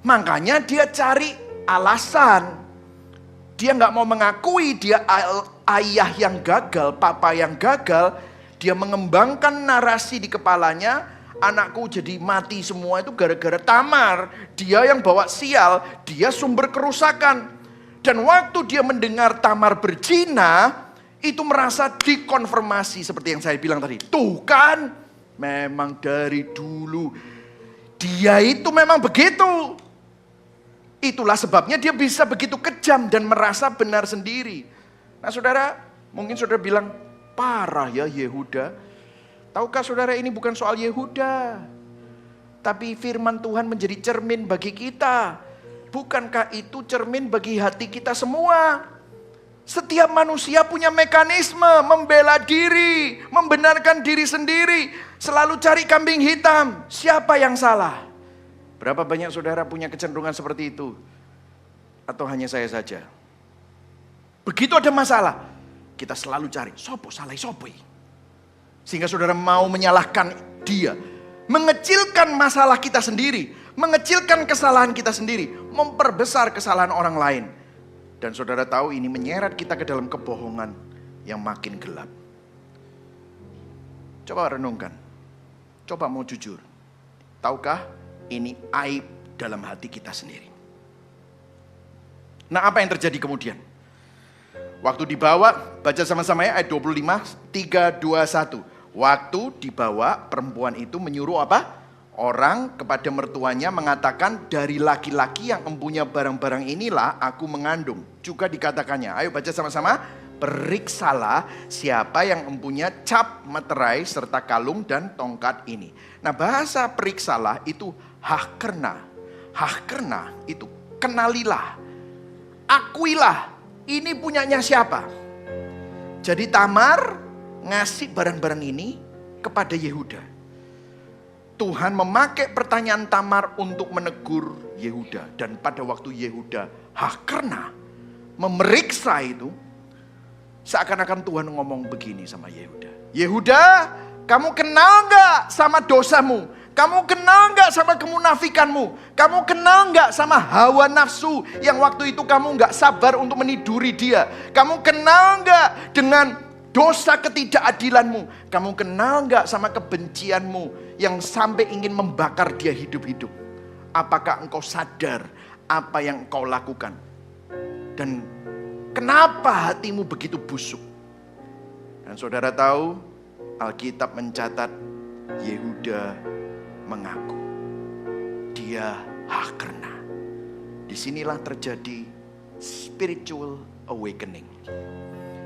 Makanya dia cari alasan. Dia nggak mau mengakui dia ayah yang gagal, papa yang gagal. Dia mengembangkan narasi di kepalanya, anakku jadi mati semua itu gara-gara Tamar. Dia yang bawa sial, dia sumber kerusakan. Dan waktu dia mendengar Tamar berzina, itu merasa dikonfirmasi seperti yang saya bilang tadi. Tuh kan, memang dari dulu dia itu memang begitu. Itulah sebabnya dia bisa begitu kejam dan merasa benar sendiri. Nah saudara, mungkin saudara bilang, parah ya Yehuda. Tahukah saudara ini bukan soal Yehuda, tapi firman Tuhan menjadi cermin bagi kita. Bukankah itu cermin bagi hati kita semua? Setiap manusia punya mekanisme membela diri, membenarkan diri sendiri, selalu cari kambing hitam. Siapa yang salah? Berapa banyak saudara punya kecenderungan seperti itu? Atau hanya saya saja? Begitu ada masalah, kita selalu cari, sopo salah sopo. Sehingga saudara mau menyalahkan dia, mengecilkan masalah kita sendiri, mengecilkan kesalahan kita sendiri, memperbesar kesalahan orang lain. Dan saudara tahu ini menyeret kita ke dalam kebohongan yang makin gelap. Coba renungkan. Coba mau jujur. Tahukah ini aib dalam hati kita sendiri. Nah apa yang terjadi kemudian? Waktu dibawa, baca sama-sama ya ayat 25, 3, 2, 1. Waktu dibawa, perempuan itu menyuruh apa? Orang kepada mertuanya mengatakan dari laki-laki yang mempunyai barang-barang inilah aku mengandung. Juga dikatakannya, ayo baca sama-sama. Periksalah siapa yang mempunyai cap meterai serta kalung dan tongkat ini. Nah bahasa periksalah itu hahkerna. Hahkerna itu kenalilah. Akuilah ini punyanya siapa. Jadi Tamar ngasih barang-barang ini kepada Yehuda. Tuhan memakai pertanyaan Tamar untuk menegur Yehuda. Dan pada waktu Yehuda hahkerna memeriksa itu, seakan-akan Tuhan ngomong begini sama Yehuda. Yehuda, kamu kenal gak sama dosamu? Kamu kenal gak sama kemunafikanmu? Kamu kenal gak sama hawa nafsu yang waktu itu kamu gak sabar untuk meniduri dia? Kamu kenal gak dengan dosa ketidakadilanmu? Kamu kenal gak sama kebencianmu yang sampai ingin membakar dia hidup-hidup? Apakah engkau sadar apa yang engkau lakukan? Dan kenapa hatimu begitu busuk? Dan saudara tahu, Alkitab mencatat Yehuda mengaku. Dia hahkerna. Disinilah terjadi spiritual awakening.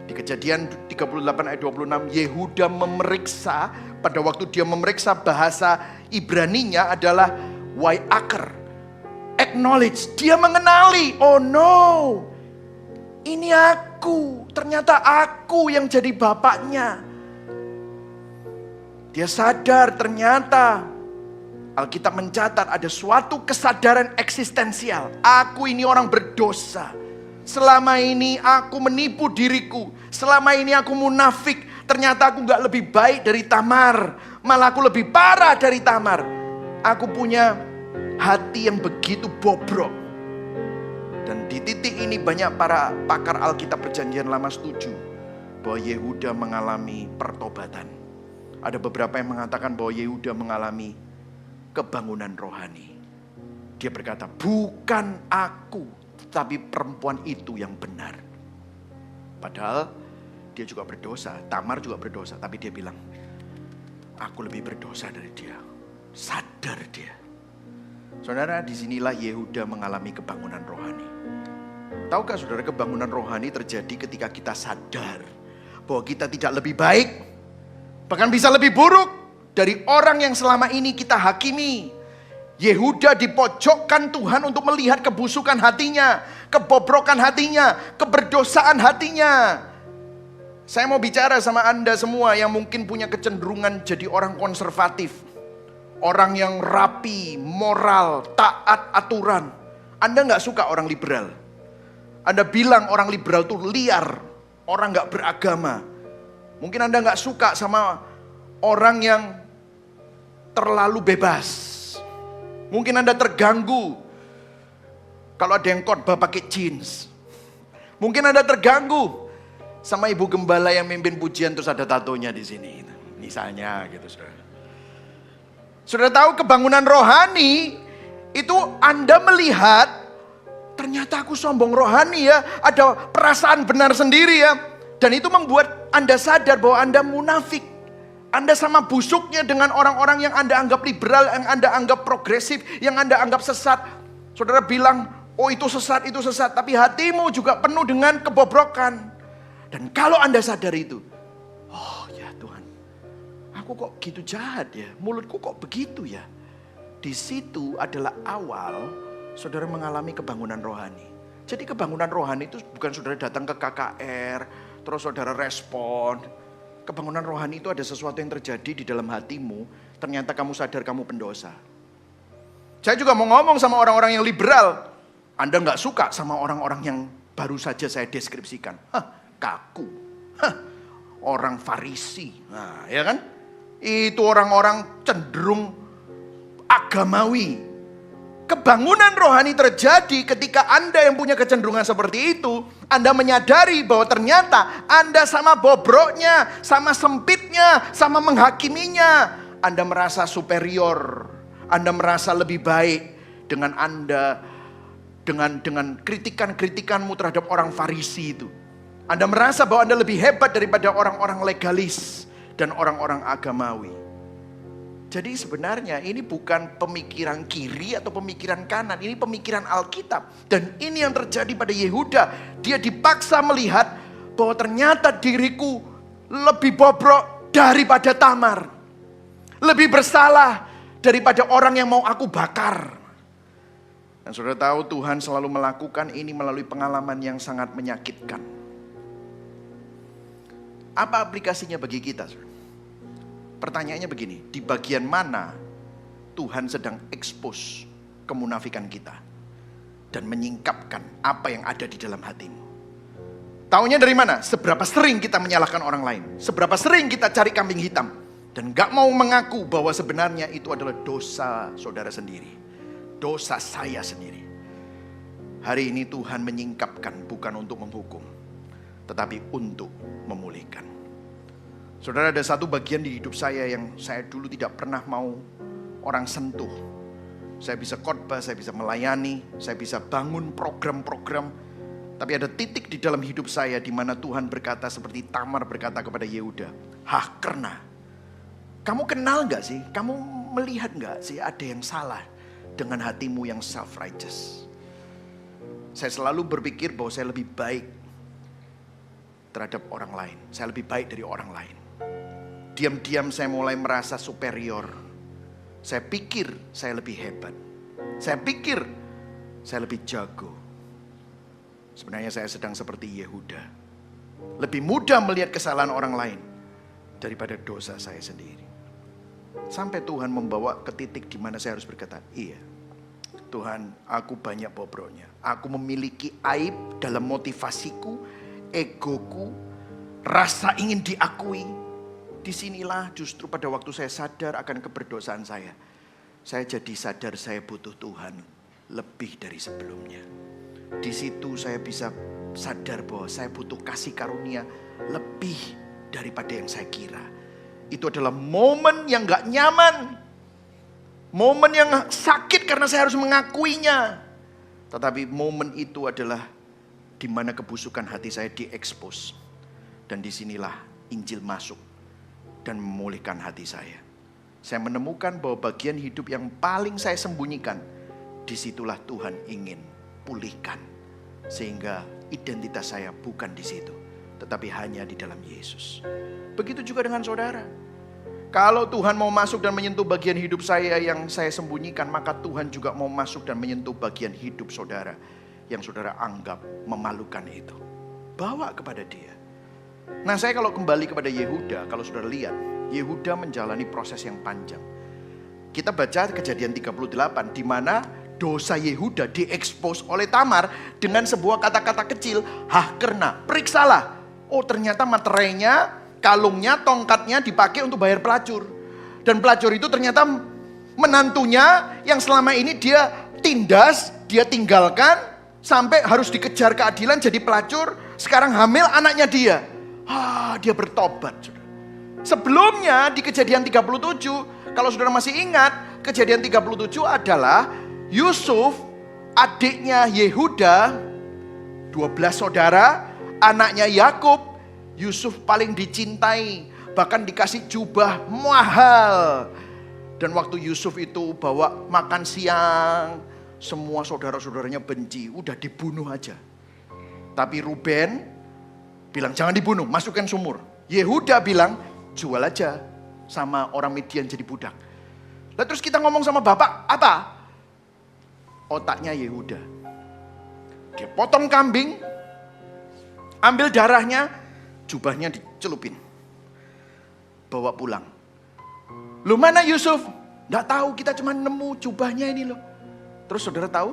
Di Kejadian 38 ayat 26, Yehuda memeriksa, pada waktu dia memeriksa bahasa Ibraninya adalah wayaker. Acknowledge, dia mengenali, oh no, ini aku, ternyata aku yang jadi bapaknya. Dia sadar ternyata Alkitab mencatat ada suatu kesadaran eksistensial. Aku ini orang berdosa. Selama ini aku menipu diriku. Selama ini aku munafik. Ternyata aku gak lebih baik dari Tamar. Malah aku lebih parah dari Tamar. Aku punya hati yang begitu bobrok. Dan di titik ini banyak para pakar Alkitab Perjanjian Lama setuju bahwa Yehuda mengalami pertobatan. Ada beberapa yang mengatakan bahwa Yehuda mengalami kebangunan rohani. Dia berkata, bukan aku, tapi perempuan itu yang benar. Padahal dia juga berdosa, Tamar juga berdosa. Tapi dia bilang, aku lebih berdosa dari dia. Sadar dia. Saudara, disinilah Yehuda mengalami kebangunan rohani. Tahukah saudara, kebangunan rohani terjadi ketika kita sadar bahwa kita tidak lebih baik, bahkan bisa lebih buruk dari orang yang selama ini kita hakimi, Yehuda dipojokkan Tuhan untuk melihat kebusukan hatinya, kebobrokan hatinya, keberdosaan hatinya. Saya mau bicara sama Anda semua yang mungkin punya kecenderungan jadi orang konservatif. Orang yang rapi, moral, taat aturan. Anda gak suka orang liberal. Anda bilang orang liberal itu liar, orang gak beragama. Mungkin Anda gak suka sama orang yang terlalu bebas. Mungkin Anda terganggu kalau ada yang khotbah pakai jeans. Mungkin Anda terganggu sama ibu gembala yang mimpin pujian terus ada tatonya di sini. Misalnya gitu, saudara. Saudara tahu kebangunan rohani itu Anda melihat ternyata aku sombong rohani ya. Ada perasaan benar sendiri ya. Dan itu membuat Anda sadar bahwa Anda munafik. Anda sama busuknya dengan orang-orang yang Anda anggap liberal, yang Anda anggap progresif, yang Anda anggap sesat. Saudara bilang, oh itu sesat, itu sesat. Tapi hatimu juga penuh dengan kebobrokan. Dan kalau Anda sadar itu, oh ya Tuhan, aku kok gitu jahat ya, mulutku kok begitu ya. Di situ adalah awal saudara mengalami kebangunan rohani. Jadi kebangunan rohani itu bukan saudara datang ke KKR, terus saudara respon. Kebangunan rohani itu ada sesuatu yang terjadi di dalam hatimu. Ternyata kamu sadar kamu pendosa. Saya juga mau ngomong sama orang-orang yang liberal. Anda gak suka sama orang-orang yang baru saja saya deskripsikan. Kaku. Orang Farisi. Nah, ya kan? Itu orang-orang cenderung agamawi. Kebangunan rohani terjadi ketika Anda yang punya kecenderungan seperti itu, Anda menyadari bahwa ternyata Anda sama bobroknya, sama sempitnya, sama menghakiminya. Anda merasa superior, Anda merasa lebih baik dengan Anda, dengan kritikan-kritikanmu terhadap orang Farisi itu. Anda merasa bahwa Anda lebih hebat daripada orang-orang legalis dan orang-orang agamawi. Jadi sebenarnya ini bukan pemikiran kiri atau pemikiran kanan. Ini pemikiran Alkitab. Dan ini yang terjadi pada Yehuda. Dia dipaksa melihat bahwa ternyata diriku lebih bobrok daripada Tamar. Lebih bersalah daripada orang yang mau aku bakar. Dan saudara tahu Tuhan selalu melakukan ini melalui pengalaman yang sangat menyakitkan. Apa aplikasinya bagi kita, saudara? Pertanyaannya begini, di bagian mana Tuhan sedang expose kemunafikan kita dan menyingkapkan apa yang ada di dalam hatimu? Taunya dari mana? Seberapa sering kita menyalahkan orang lain, seberapa sering kita cari kambing hitam dan gak mau mengaku bahwa sebenarnya itu adalah dosa saudara sendiri, dosa saya sendiri. Hari ini Tuhan menyingkapkan bukan untuk menghukum, tetapi untuk memulihkan. Saudara, ada satu bagian di hidup saya yang saya dulu tidak pernah mau orang sentuh. Saya bisa khotbah, saya bisa melayani, saya bisa bangun program-program. Tapi ada titik di dalam hidup saya di mana Tuhan berkata seperti Tamar berkata kepada Yehuda. Karena kamu kenal gak sih? Kamu melihat gak sih ada yang salah dengan hatimu yang self-righteous? Saya selalu berpikir bahwa saya lebih baik terhadap orang lain. Saya lebih baik dari orang lain. Diam-diam saya mulai merasa superior. Saya pikir saya lebih hebat. Saya pikir saya lebih jago. Sebenarnya saya sedang seperti Yehuda. Lebih mudah melihat kesalahan orang lain daripada dosa saya sendiri. Sampai Tuhan membawa ke titik di mana saya harus berkata, iya Tuhan, aku banyak bobroknya. Aku memiliki aib dalam motivasiku, egoku, rasa ingin diakui. Disinilah justru pada waktu saya sadar akan keberdosaan saya jadi sadar saya butuh Tuhan lebih dari sebelumnya. Di situ saya bisa sadar bahwa saya butuh kasih karunia lebih daripada yang saya kira. Itu adalah momen yang gak nyaman. Momen yang sakit karena saya harus mengakuinya. Tetapi momen itu adalah di mana kebusukan hati saya diekspos. Dan disinilah Injil masuk dan memulihkan hati saya. Saya menemukan bahwa bagian hidup yang paling saya sembunyikan, disitulah Tuhan ingin pulihkan. Sehingga identitas saya bukan di situ, tetapi hanya di dalam Yesus. Begitu juga dengan saudara. Kalau Tuhan mau masuk dan menyentuh bagian hidup saya yang saya sembunyikan, maka Tuhan juga mau masuk dan menyentuh bagian hidup saudara yang saudara anggap memalukan itu. Bawa kepada Dia. Nah, saya kalau kembali kepada Yehuda, kalau saudara lihat, Yehuda menjalani proses yang panjang. Kita baca Kejadian 38 di mana dosa Yehuda diekspos oleh Tamar dengan sebuah kata-kata kecil, hahkerna, periksalah. Oh, ternyata materainya, kalungnya, tongkatnya dipakai untuk bayar pelacur. Dan pelacur itu ternyata menantunya yang selama ini dia tindas, dia tinggalkan, sampai harus dikejar keadilan jadi pelacur, sekarang hamil anaknya dia. Dia bertobat. Sebelumnya di Kejadian 37, kalau saudara masih ingat, Kejadian 37 adalah Yusuf, adiknya Yehuda, 12 saudara, anaknya Yakub. Yusuf paling dicintai, bahkan dikasih jubah mahal. Dan waktu Yusuf itu bawa makan siang, semua saudara-saudaranya benci, udah dibunuh aja. Tapi Ruben bilang jangan dibunuh, masukkan sumur. Yehuda bilang jual aja sama orang Midian jadi budak. Lalu terus kita ngomong sama bapak, apa? Otaknya Yehuda. Dia potong kambing, ambil darahnya, jubahnya dicelupin. Bawa pulang. Loh, mana Yusuf? Nggak tahu, kita cuma nemu jubahnya ini loh. Terus saudara tahu?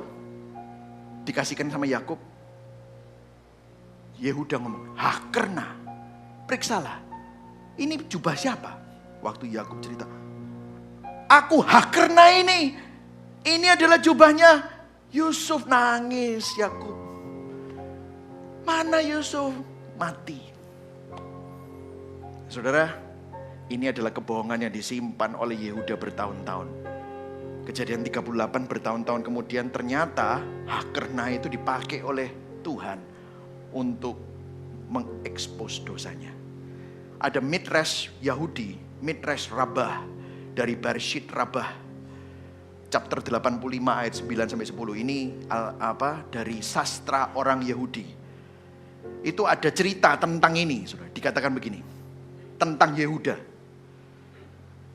Dikasihkan sama Yakub. Yehuda ngomong, hahkerna, periksalah. Ini jubah siapa? Waktu Yakub cerita, aku hahkerna ini. Ini adalah jubahnya Yusuf. Nangis Yakub. Mana Yusuf? Mati. Saudara, ini adalah kebohongan yang disimpan oleh Yehuda bertahun-tahun. Kejadian 38 bertahun-tahun kemudian ternyata hahkerna itu dipakai oleh Tuhan untuk mengekspos dosanya. Ada Midrash Yahudi, Midrash Rabbah dari Bereshit Rabbah, chapter 85 ayat 9 sampai 10. Ini dari sastra orang Yahudi. Itu ada cerita tentang ini, Saudara. Dikatakan begini, tentang Yehuda.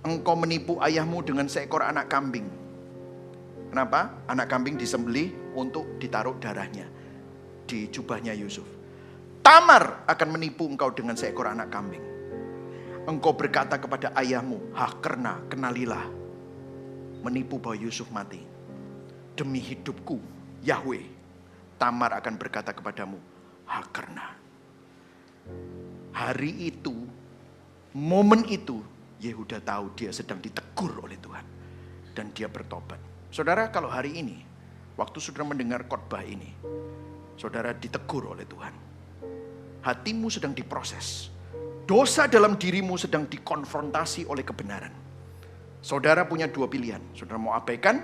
Engkau menipu ayahmu dengan seekor anak kambing. Kenapa? Anak kambing disembelih untuk ditaruh darahnya di jubahnya Yusuf. Tamar akan menipu engkau dengan seekor anak kambing. Engkau berkata kepada ayahmu, hahkerna, kenalilah. Menipu bahwa Yusuf mati. Demi hidupku, Yahweh, Tamar akan berkata kepadamu, hahkerna. Hari itu, momen itu, Yehuda tahu dia sedang ditegur oleh Tuhan. Dan dia bertobat. Saudara, kalau hari ini, waktu saudara mendengar khotbah ini, saudara ditegur oleh Tuhan. Hatimu sedang diproses. Dosa dalam dirimu sedang dikonfrontasi oleh kebenaran. Saudara punya dua pilihan. Saudara mau abaikan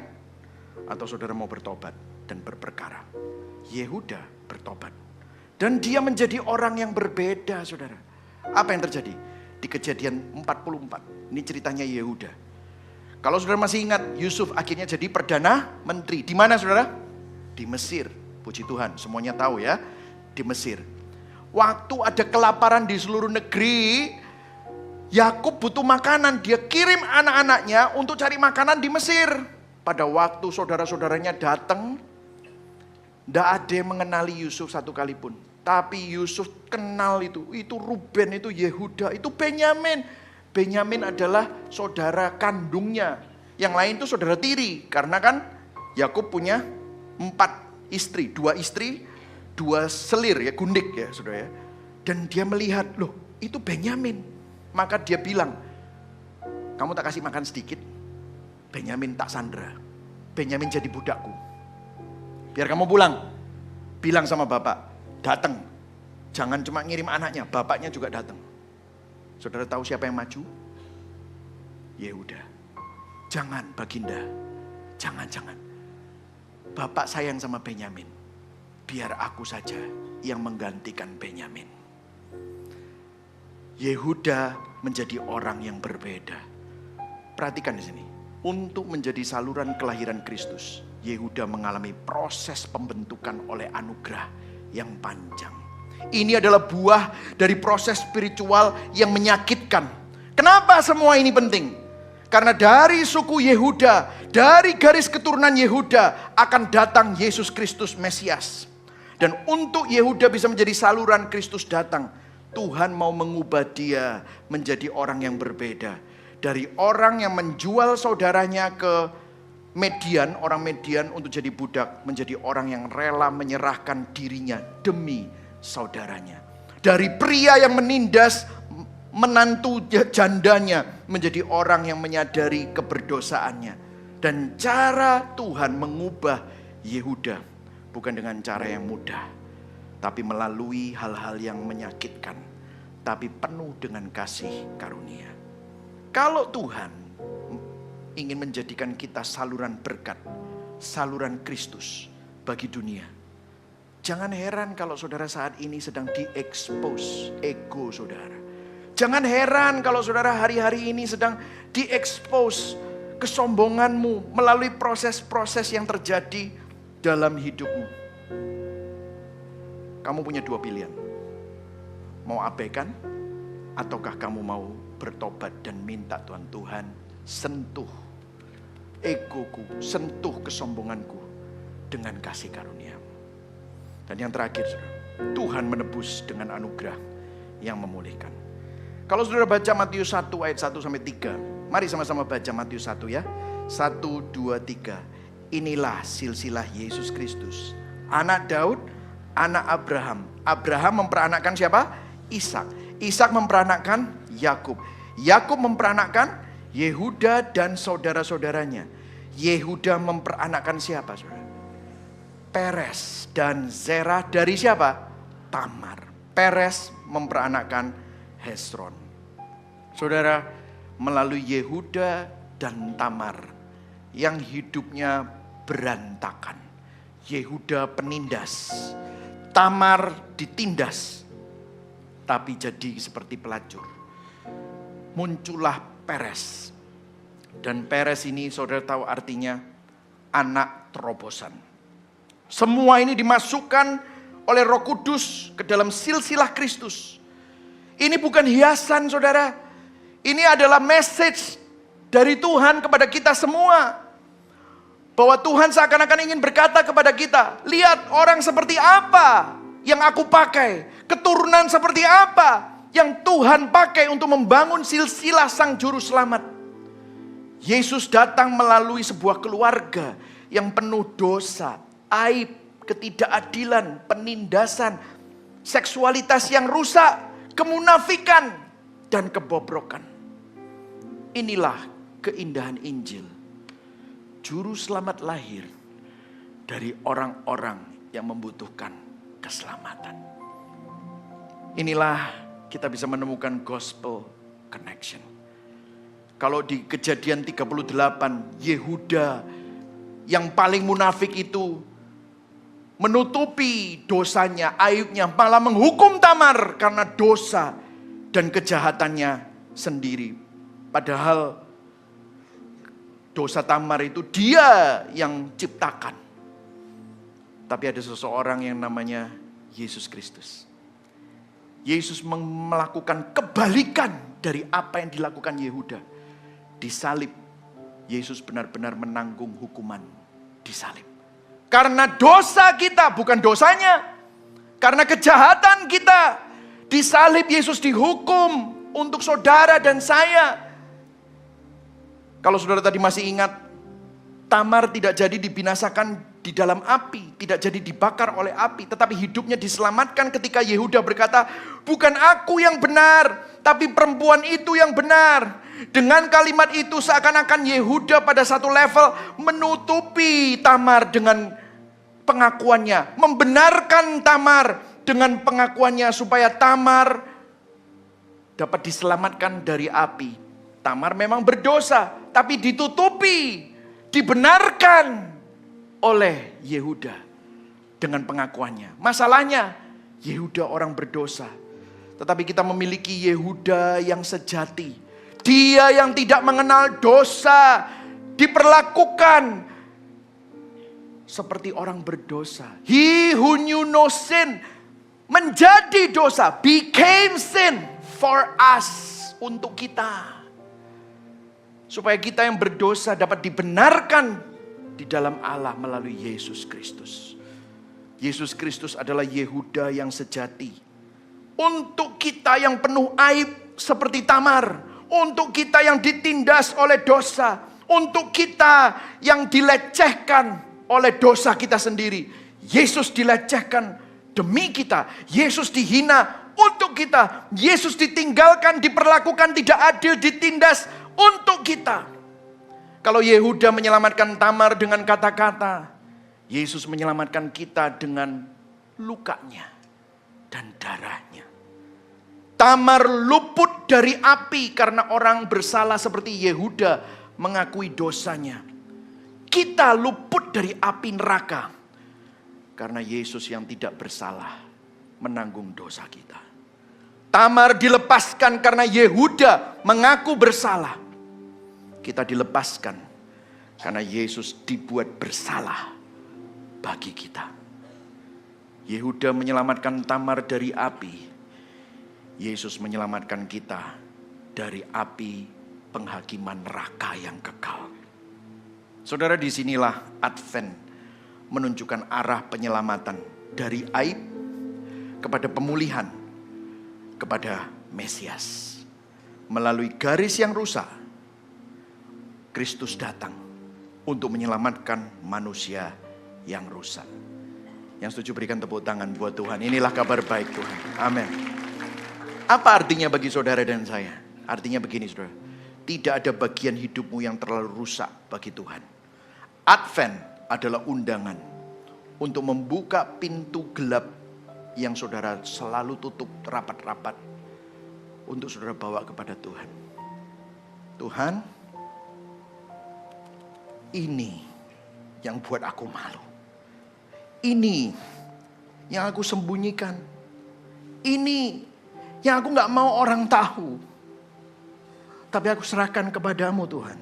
atau saudara mau bertobat dan berperkara. Yehuda bertobat. Dan dia menjadi orang yang berbeda, saudara. Apa yang terjadi? Di Kejadian 44. Ini ceritanya Yehuda. Kalau saudara masih ingat, Yusuf akhirnya jadi Perdana Menteri. Di mana saudara? Di Mesir. Puji Tuhan, semuanya tahu ya. Di Mesir. Waktu ada kelaparan di seluruh negeri, Yakub butuh makanan. Dia kirim anak-anaknya untuk cari makanan di Mesir. Pada waktu saudara-saudaranya datang, tidak ada yang mengenali Yusuf satu kali pun. Tapi Yusuf kenal itu Ruben, itu Yehuda, itu Benyamin. Benyamin adalah saudara kandungnya. Yang lain itu saudara tiri. Karena kan Yakub punya 4 istri, 2 istri, 2 selir ya, gundik ya saudara ya. Dan dia melihat, loh itu Benyamin. Maka dia bilang, kamu tak kasih makan sedikit, Benyamin tak sandra. Benyamin jadi budakku. Biar kamu pulang. Bilang sama bapak, datang. Jangan cuma ngirim anaknya, bapaknya juga datang. Saudara tahu siapa yang maju? Yehuda. Jangan Baginda, jangan. Bapak sayang sama Benyamin. Biar aku saja yang menggantikan Benyamin. Yehuda menjadi orang yang berbeda. Perhatikan di sini. Untuk menjadi saluran kelahiran Kristus, Yehuda mengalami proses pembentukan oleh anugerah yang panjang. Ini adalah buah dari proses spiritual yang menyakitkan. Kenapa semua ini penting? Karena dari suku Yehuda, dari garis keturunan Yehuda akan datang Yesus Kristus Mesias. Dan untuk Yehuda bisa menjadi saluran Kristus datang, Tuhan mau mengubah dia menjadi orang yang berbeda. Dari orang yang menjual saudaranya ke Median, orang Median untuk jadi budak, menjadi orang yang rela menyerahkan dirinya demi saudaranya. Dari pria yang menindas menantu jandanya, menjadi orang yang menyadari keberdosaannya. Dan cara Tuhan mengubah Yehuda bukan dengan cara yang mudah, tapi melalui hal-hal yang menyakitkan, tapi penuh dengan kasih karunia. Kalau Tuhan ingin menjadikan kita saluran berkat, saluran Kristus bagi dunia, jangan heran kalau saudara saat ini sedang diekspos ego saudara. Jangan heran kalau saudara hari-hari ini sedang diekspos kesombonganmu melalui proses-proses yang terjadi dalam hidupmu. Kamu punya dua pilihan. Mau abaikan ataukah kamu mau bertobat dan minta Tuhan sentuh egoku, sentuh kesombonganku dengan kasih karunia. Dan yang terakhir, Tuhan menebus dengan anugerah yang memulihkan. Kalau saudara baca Matius 1 ayat 1 sampai 3, mari sama-sama baca Matius 1 ya. 1, 2, 3. Inilah silsilah Yesus Kristus, anak Daud, anak Abraham. Abraham memperanakkan siapa? Ishak. Ishak memperanakkan Yakub. Yakub memperanakkan Yehuda dan saudara-saudaranya. Yehuda memperanakkan siapa, saudara? Peres dan Zerah dari siapa? Tamar. Peres memperanakkan Hesron. Saudara, melalui Yehuda dan Tamar yang hidupnya berantakan. Yehuda penindas, Tamar ditindas, tapi jadi seperti pelacur. Muncullah Peres. Dan Peres ini saudara tahu artinya anak terobosan. Semua ini dimasukkan oleh Roh Kudus ke dalam silsilah Kristus. Ini bukan hiasan saudara. Ini adalah message dari Tuhan kepada kita semua. Bahwa Tuhan seakan-akan ingin berkata kepada kita, lihat orang seperti apa yang aku pakai. Keturunan seperti apa yang Tuhan pakai untuk membangun silsilah Sang Juru Selamat. Yesus datang melalui sebuah keluarga yang penuh dosa, aib, ketidakadilan, penindasan, seksualitas yang rusak, kemunafikan, dan kebobrokan. Inilah keindahan Injil. Juru selamat lahir dari orang-orang yang membutuhkan keselamatan. Inilah kita bisa menemukan gospel connection. Kalau di Kejadian 38, Yehuda yang paling munafik itu menutupi dosanya, aibnya, malah menghukum Tamar karena dosa dan kejahatannya sendiri. Padahal dosa Tamar itu dia yang ciptakan. Tapi ada seseorang yang namanya Yesus Kristus. Yesus melakukan kebalikan dari apa yang dilakukan Yehuda. Disalib, Yesus benar-benar menanggung hukuman disalib. Karena dosa kita, bukan dosanya. Karena kejahatan kita, disalib Yesus dihukum untuk saudara dan saya. Kalau saudara tadi masih ingat, Tamar tidak jadi dibinasakan di dalam api, tidak jadi dibakar oleh api, tetapi hidupnya diselamatkan ketika Yehuda berkata, bukan aku yang benar, tapi perempuan itu yang benar. Dengan kalimat itu seakan-akan Yehuda pada satu level menutupi Tamar dengan pengakuannya, membenarkan Tamar dengan pengakuannya supaya Tamar dapat diselamatkan dari api. Tamar memang berdosa, tapi ditutupi, dibenarkan oleh Yehuda dengan pengakuannya. Masalahnya Yehuda orang berdosa, tetapi kita memiliki Yehuda yang sejati. Dia yang tidak mengenal dosa diperlakukan seperti orang berdosa. He who knew no sin menjadi dosa, became sin for us. untuk kita. Supaya kita yang berdosa dapat dibenarkan di dalam Allah melalui Yesus Kristus. Yesus Kristus adalah Yehuda yang sejati. Untuk kita yang penuh aib seperti Tamar. Untuk kita yang ditindas oleh dosa. Untuk kita yang dilecehkan oleh dosa kita sendiri. Yesus dilecehkan demi kita. Yesus dihina untuk kita. Yesus ditinggalkan, diperlakukan tidak adil, ditindas untuk kita. Kalau Yehuda menyelamatkan Tamar dengan kata-kata, Yesus menyelamatkan kita dengan lukanya dan darahnya. Tamar luput dari api karena orang bersalah seperti Yehuda mengakui dosanya. Kita luput dari api neraka karena Yesus yang tidak bersalah menanggung dosa kita. Tamar dilepaskan karena Yehuda mengaku bersalah. Kita dilepaskan karena Yesus dibuat bersalah bagi kita. Yehuda menyelamatkan Tamar dari api. Yesus menyelamatkan kita dari api penghakiman neraka yang kekal. Saudara, disinilah Advent menunjukkan arah penyelamatan dari aib kepada pemulihan, kepada Mesias. Melalui garis yang rusak, Kristus datang untuk menyelamatkan manusia yang rusak. Yang setuju berikan tepuk tangan buat Tuhan. Inilah kabar baik Tuhan. Amin. Apa artinya bagi saudara dan saya? Artinya begini saudara. Tidak ada bagian hidupmu yang terlalu rusak bagi Tuhan. Advent adalah undangan untuk membuka pintu gelap yang saudara selalu tutup rapat-rapat. Untuk saudara bawa kepada Tuhan. Tuhan, ini yang buat aku malu. Ini yang aku sembunyikan. Ini yang aku gak mau orang tahu. Tapi aku serahkan kepadamu Tuhan.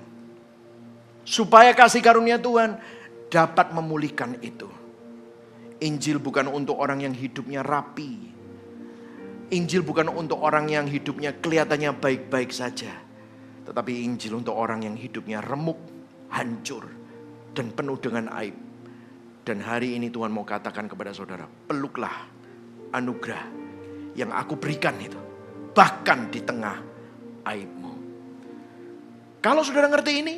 Supaya kasih karunia Tuhan dapat memulihkan itu. Injil bukan untuk orang yang hidupnya rapi. Injil bukan untuk orang yang hidupnya kelihatannya baik-baik saja. Tetapi Injil untuk orang yang hidupnya remuk, hancur, dan penuh dengan aib. Dan hari ini Tuhan mau katakan kepada saudara, peluklah anugerah yang aku berikan itu. Bahkan di tengah aibmu. Kalau saudara ngerti ini,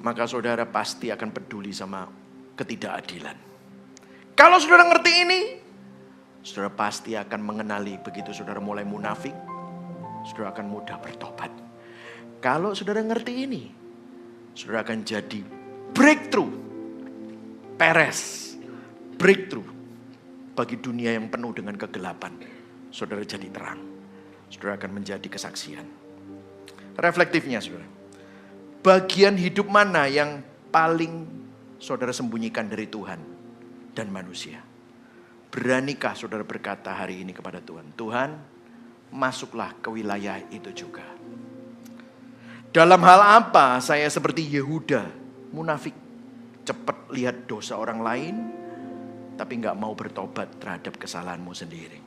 maka saudara pasti akan peduli sama ketidakadilan. Kalau saudara ngerti ini, saudara pasti akan mengenali begitu saudara mulai munafik, saudara akan mudah bertobat. Kalau saudara ngerti ini, saudara akan jadi breakthrough, peres, breakthrough bagi dunia yang penuh dengan kegelapan. Saudara jadi terang, saudara akan menjadi kesaksian. Reflektifnya saudara, bagian hidup mana yang paling saudara sembunyikan dari Tuhan dan manusia? Beranikah saudara berkata hari ini kepada Tuhan, Tuhan masuklah ke wilayah itu juga. Dalam hal apa saya seperti Yehuda, munafik, cepat lihat dosa orang lain, tapi gak mau bertobat terhadap kesalahanmu sendiri.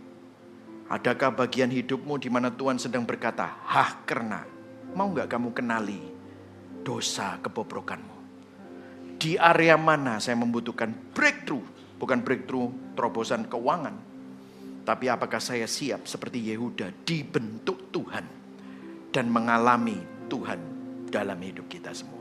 Adakah bagian hidupmu di mana Tuhan sedang berkata, karena mau gak kamu kenali dosa kebobrokanmu? Di area mana saya membutuhkan breakthrough? Bukan breakthrough terobosan keuangan. Tapi apakah saya siap seperti Yehuda dibentuk Tuhan dan mengalami Tuhan dalam hidup kita semua?